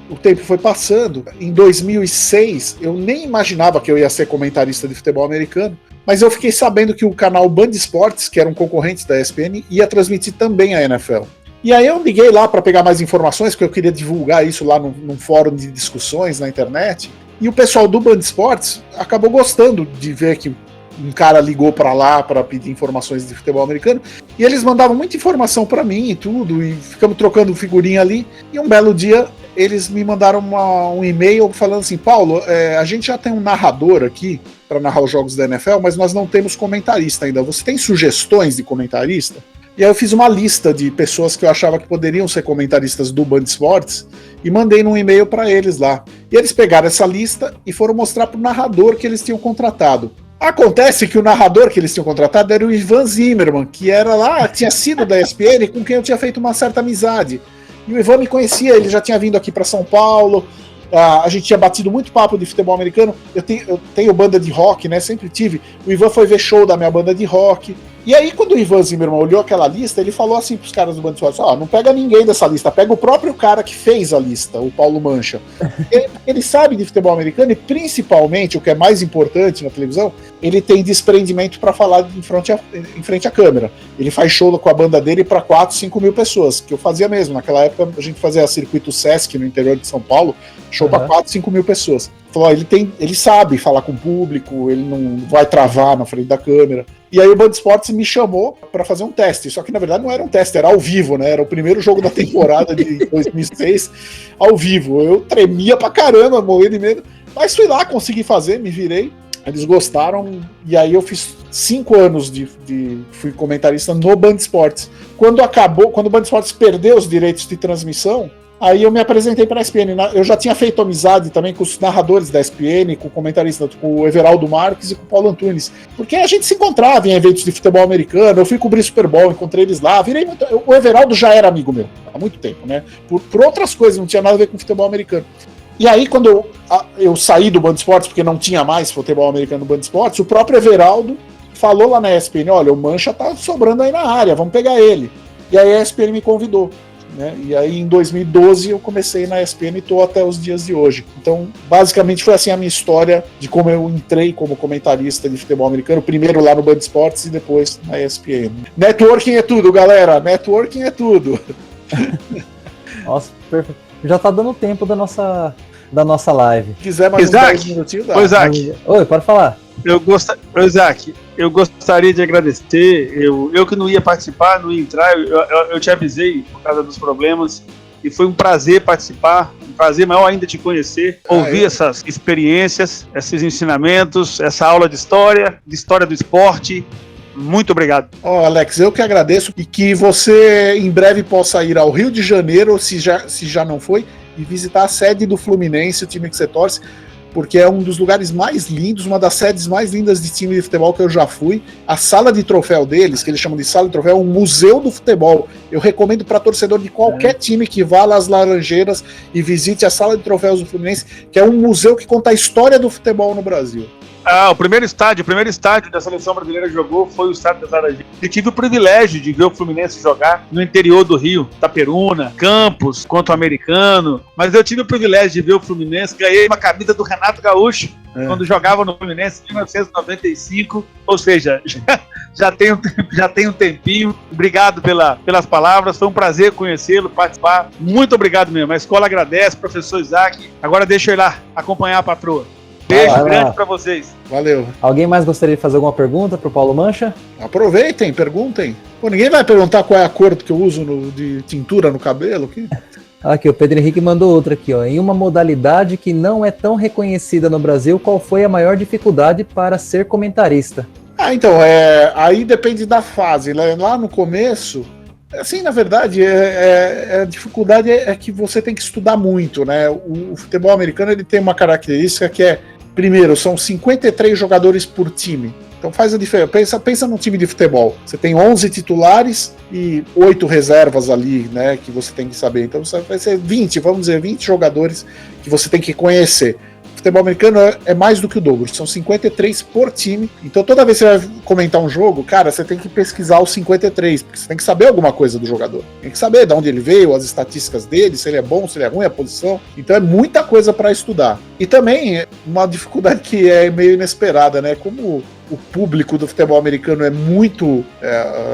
o tempo foi passando. Em 2006, eu nem imaginava que eu ia ser comentarista de futebol americano, mas eu fiquei sabendo que o canal Band Esportes, que era um concorrente da ESPN, ia transmitir também a NFL. E aí eu liguei lá para pegar mais informações, porque eu queria divulgar isso lá num fórum de discussões na internet. E o pessoal do Band Esportes acabou gostando de ver que um cara ligou para lá para pedir informações de futebol americano, e eles mandavam muita informação para mim e tudo, e ficamos trocando figurinha ali, e um belo dia eles me mandaram um e-mail falando assim, Paulo, a gente já tem um narrador aqui para narrar os jogos da NFL, mas nós não temos comentarista ainda, você tem sugestões de comentarista? E aí eu fiz uma lista de pessoas que eu achava que poderiam ser comentaristas do Band Esportes e mandei num e-mail para eles lá. E eles pegaram essa lista e foram mostrar pro narrador que eles tinham contratado. Acontece que o narrador que eles tinham contratado era o Ivan Zimmerman, que era lá, tinha sido da ESPN, com quem eu tinha feito uma certa amizade. E o Ivan me conhecia, ele já tinha vindo aqui para São Paulo, a gente tinha batido muito papo de futebol americano. Eu tenho banda de rock, né? Sempre tive. O Ivan foi ver show da minha banda de rock. E aí, quando o Ivan Zimmerman olhou aquela lista, ele falou assim pros caras do Band Esportes: não pega ninguém dessa lista, pega o próprio cara que fez a lista, o Paulo Mancha. Ele sabe de futebol americano e, principalmente, o que é mais importante na televisão, ele tem desprendimento para falar em frente à câmera. Ele faz show com a banda dele para 4, 5 mil pessoas, que eu fazia mesmo. Naquela época, a gente fazia circuito Sesc no interior de São Paulo, show para 4, 5 mil pessoas. Falou, ele sabe falar com o público, ele não vai travar na frente da câmera. E aí o Band Esportes me chamou para fazer um teste, só que na verdade não era um teste, era ao vivo, né? Era o primeiro jogo da temporada de 2006, ao vivo. Eu tremia pra caramba, morria de medo, mas fui lá, consegui fazer, me virei. Eles gostaram, e aí eu fiz 5 anos fui comentarista no Band Esportes. Quando o Band Esportes perdeu os direitos de transmissão, aí eu me apresentei para a ESPN. Eu já tinha feito amizade também com os narradores da ESPN, com o comentarista, com o Everaldo Marques e com o Paulo Antunes. Porque a gente se encontrava em eventos de futebol americano, eu fui cobrir Super Bowl, encontrei eles lá, o Everaldo já era amigo meu, há muito tempo, né? Por outras coisas, não tinha nada a ver com futebol americano. E aí, quando eu saí do Band Esportes, porque não tinha mais futebol americano no Band Esportes, o próprio Everaldo falou lá na ESPN: olha, o Mancha tá sobrando aí na área, vamos pegar ele. E aí a ESPN me convidou. Né? E aí em 2012 eu comecei na ESPN e estou até os dias de hoje. Então basicamente foi assim a minha história de como eu entrei como comentarista de futebol americano, primeiro lá no Band Esportes e depois na ESPN. Networking é tudo, galera, networking é tudo.
Nossa, perfeito. Já tá dando tempo da nossa live.
Se quiser mais
Isaac,
uns 10 minutinhos, dá.
Ô, Isaac.
Oi, pode falar.
Isaac, eu gostaria de agradecer. Eu que não ia participar, não ia entrar, eu te avisei por causa dos problemas. E foi um prazer participar, um prazer maior ainda te conhecer, ouvir essas experiências, esses ensinamentos, essa aula de história do esporte. Muito obrigado.
Alex, eu que agradeço e que você em breve possa ir ao Rio de Janeiro, se já não foi, e visitar a sede do Fluminense, o time que você torce, porque é um dos lugares mais lindos, uma das sedes mais lindas de time de futebol que eu já fui. A sala de troféu deles, que eles chamam de sala de troféu, é um museu do futebol. Eu recomendo para torcedor de qualquer time que vá lá às Laranjeiras e visite a sala de troféus do Fluminense, que é um museu que conta a história do futebol no Brasil.
O primeiro estádio da seleção brasileira jogou foi o estádio das Laranjeiras. Eu tive o privilégio de ver o Fluminense jogar no interior do Rio, Itaperuna, Campos, contra o Americano, mas eu tive o privilégio de ver o Fluminense, ganhei uma camisa do Renato Gaúcho, quando jogava no Fluminense em 1995, ou seja, já tem um tempinho. Obrigado pelas palavras, foi um prazer conhecê-lo, participar, muito obrigado mesmo, a escola agradece, professor Isaac. Agora deixa eu ir lá acompanhar a patroa. Beijo grande pra vocês.
Valeu.
Alguém mais gostaria de fazer alguma pergunta pro Paulo Mancha?
Aproveitem, perguntem. Ninguém vai perguntar qual é a cor que eu uso de tintura no cabelo aqui.
Aqui, o Pedro Henrique mandou outra aqui, ó. Em uma modalidade que não é tão reconhecida no Brasil, qual foi a maior dificuldade para ser comentarista?
Então, aí depende da fase. Lá no começo, assim, na verdade, a dificuldade é que você tem que estudar muito, né? O futebol americano ele tem uma característica que é, primeiro, são 53 jogadores por time. Então faz a diferença. Pensa num time de futebol. Você tem 11 titulares e 8 reservas ali, né? Que você tem que saber. Então vai ser 20, vamos dizer, 20 jogadores que você tem que conhecer. O futebol americano é mais do que o dobro, são 53 por time. Então toda vez que você vai comentar um jogo, cara, você tem que pesquisar os 53, porque você tem que saber alguma coisa do jogador. Tem que saber de onde ele veio, as estatísticas dele, se ele é bom, se ele é ruim, a posição. Então é muita coisa para estudar. E também uma dificuldade que é meio inesperada, né? Como o público do futebol americano é muito...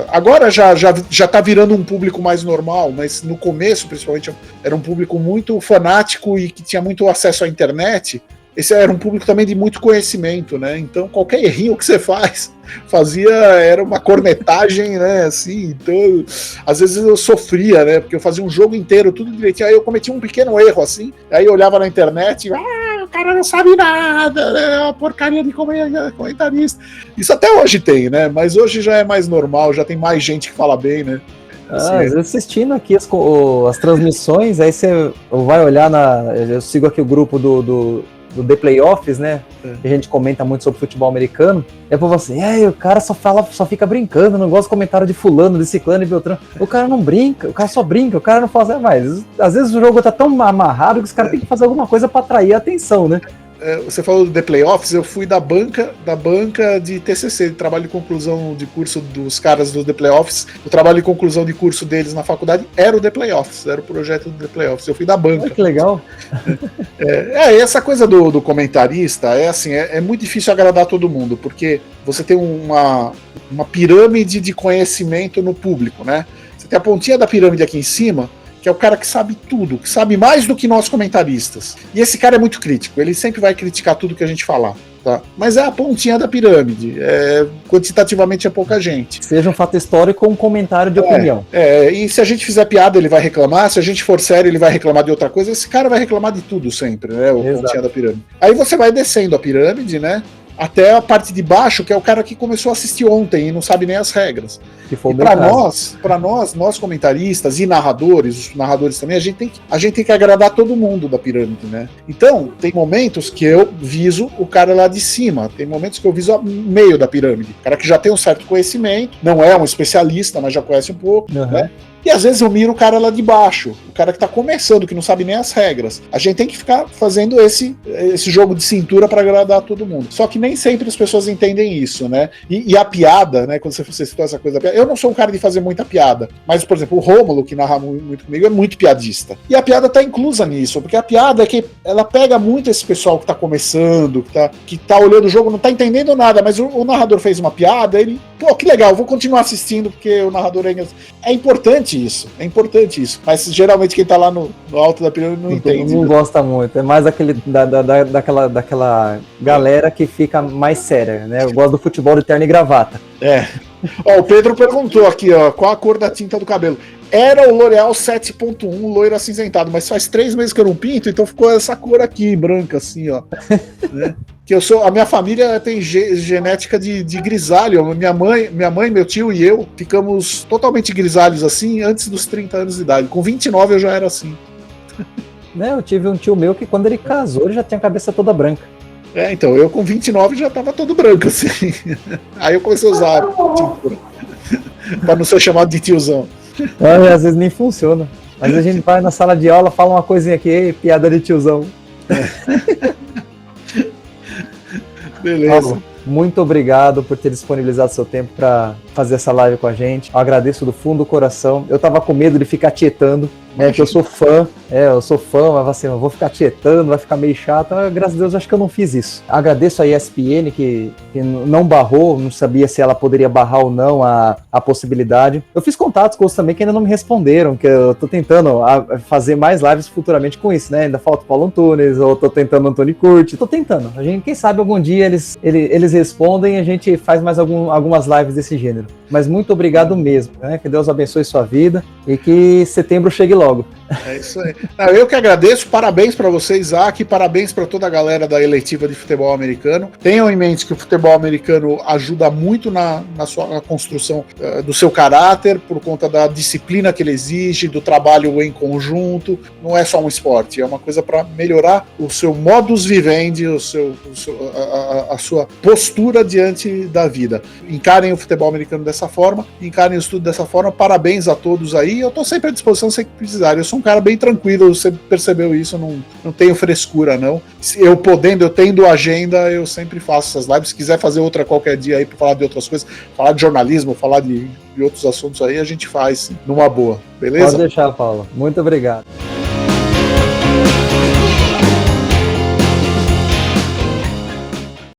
agora já tá virando um público mais normal, mas no começo, principalmente, era um público muito fanático e que tinha muito acesso à internet. Esse era um público também de muito conhecimento, né? Então qualquer errinho que você era uma cornetagem, né? Assim, então às vezes eu sofria, né? Porque eu fazia um jogo inteiro, tudo direitinho, aí eu cometi um pequeno erro, assim, aí eu olhava na internet, o cara não sabe nada, né? É uma porcaria de comentarista. Isso até hoje tem, né? Mas hoje já é mais normal, já tem mais gente que fala bem, né?
Às vezes assistindo aqui as transmissões, aí você vai olhar eu sigo aqui o grupo do do The Playoffs, né? Que a gente comenta muito sobre futebol americano. E a povo assim, o cara só fica brincando, não gosta de comentário de fulano, de ciclano e beltrano. O cara não brinca, o cara só brinca, o cara não faz mais. Às vezes o jogo tá tão amarrado que os caras têm que fazer alguma coisa pra atrair a atenção, né?
Você falou do The Playoffs, eu fui da banca de TCC, de trabalho de conclusão de curso dos caras do The Playoffs. O trabalho de conclusão de curso deles na faculdade era o The Playoffs, era o projeto do The Playoffs. Eu fui da banca.
Que legal.
Essa coisa do comentarista é muito difícil agradar todo mundo, porque você tem uma pirâmide de conhecimento no público, né? Você tem a pontinha da pirâmide aqui em cima, que é o cara que sabe tudo, que sabe mais do que nós comentaristas. E esse cara é muito crítico, ele sempre vai criticar tudo que a gente falar. Tá? Mas é a pontinha da pirâmide, quantitativamente é pouca gente.
Seja um fato histórico ou um comentário de opinião.
E se a gente fizer piada, ele vai reclamar, se a gente for sério, ele vai reclamar de outra coisa, esse cara vai reclamar de tudo sempre, né? O pontinha da pirâmide. Aí você vai descendo a pirâmide, né? Até a parte de baixo, que é o cara que começou a assistir ontem e não sabe nem as regras. E para nós comentaristas e narradores, os narradores também, a gente tem que agradar todo mundo da pirâmide, né? Então, tem momentos que eu viso o cara lá de cima, tem momentos que eu viso o meio da pirâmide. O cara que já tem um certo conhecimento, não é um especialista, mas já conhece um pouco, né? E às vezes eu miro o cara lá de baixo, o cara que tá começando, que não sabe nem as regras. A gente tem que ficar fazendo esse jogo de cintura para agradar todo mundo. Só que nem sempre as pessoas entendem isso, né? E a piada, né? Quando você citou essa coisa da piada, eu não sou um cara de fazer muita piada, mas, por exemplo, o Rômulo, que narra muito comigo, é muito piadista. E a piada tá inclusa nisso, porque a piada é que ela pega muito esse pessoal que tá começando, que tá olhando o jogo, não tá entendendo nada, mas o narrador fez uma piada, ele, que legal, vou continuar assistindo, porque o narrador é importante isso, mas geralmente quem tá lá no alto da pirâmide não entende.
Não gosta muito, é mais daquela galera que fica mais séria, né? Eu gosto do futebol de terno e gravata.
O Pedro perguntou aqui, qual a cor da tinta do cabelo? Era o L'Oreal 7.1 loiro acinzentado, mas faz 3 meses que eu não pinto, então ficou essa cor aqui, branca, assim, ó. Né? Que a minha família tem genética de grisalho. Minha mãe, meu tio e eu ficamos totalmente grisalhos assim antes dos 30 anos de idade. Com 29 eu já era assim.
Eu tive um tio meu que quando ele casou, ele já tinha a cabeça toda branca.
Então, eu com 29 já tava todo branco, assim. Aí eu comecei a usar tintura, pra não ser chamado de tiozão.
Às vezes nem funciona. Mas a gente vai na sala de aula, fala uma coisinha aqui, piada de tiozão.
Beleza.
Paulo, muito obrigado por ter disponibilizado seu tempo para fazer essa live com a gente. Eu agradeço do fundo do coração. Eu tava com medo de ficar tietando, né? Que eu sou fã, mas assim, eu vou ficar tietando, vai ficar meio chato. Graças a Deus, acho que eu não fiz isso. Agradeço a ESPN que não barrou, não sabia se ela poderia barrar ou não a possibilidade. Eu fiz contatos com outros também que ainda não me responderam, que eu tô tentando fazer mais lives futuramente com isso, né? Ainda falta o Paulo Antunes, ou tô tentando o Antônio Curti, tô tentando. Quem sabe algum dia eles respondem e a gente faz mais algumas lives desse gênero. Mas muito obrigado mesmo, né? Que Deus abençoe sua vida e que setembro chegue logo.
É isso aí. Eu que agradeço, parabéns para você, Isaac, parabéns para toda a galera da eletiva de futebol americano. Tenham em mente que o futebol americano ajuda muito na construção do seu caráter, por conta da disciplina que ele exige, do trabalho em conjunto. Não é só um esporte, é uma coisa para melhorar o seu modus vivendi, a sua postura diante da vida. Encarem o futebol americano dessa forma, encarem o estudo dessa forma. Parabéns a todos aí. Eu estou sempre à disposição, sempre que precisarem. Eu sou um cara bem tranquilo, você percebeu isso, eu não tenho frescura, não. Eu tendo agenda, eu sempre faço essas lives. Se quiser fazer outra qualquer dia aí para falar de outras coisas, falar de jornalismo, falar de outros assuntos aí, a gente faz numa boa, beleza?
Pode deixar, Paulo. Muito obrigado.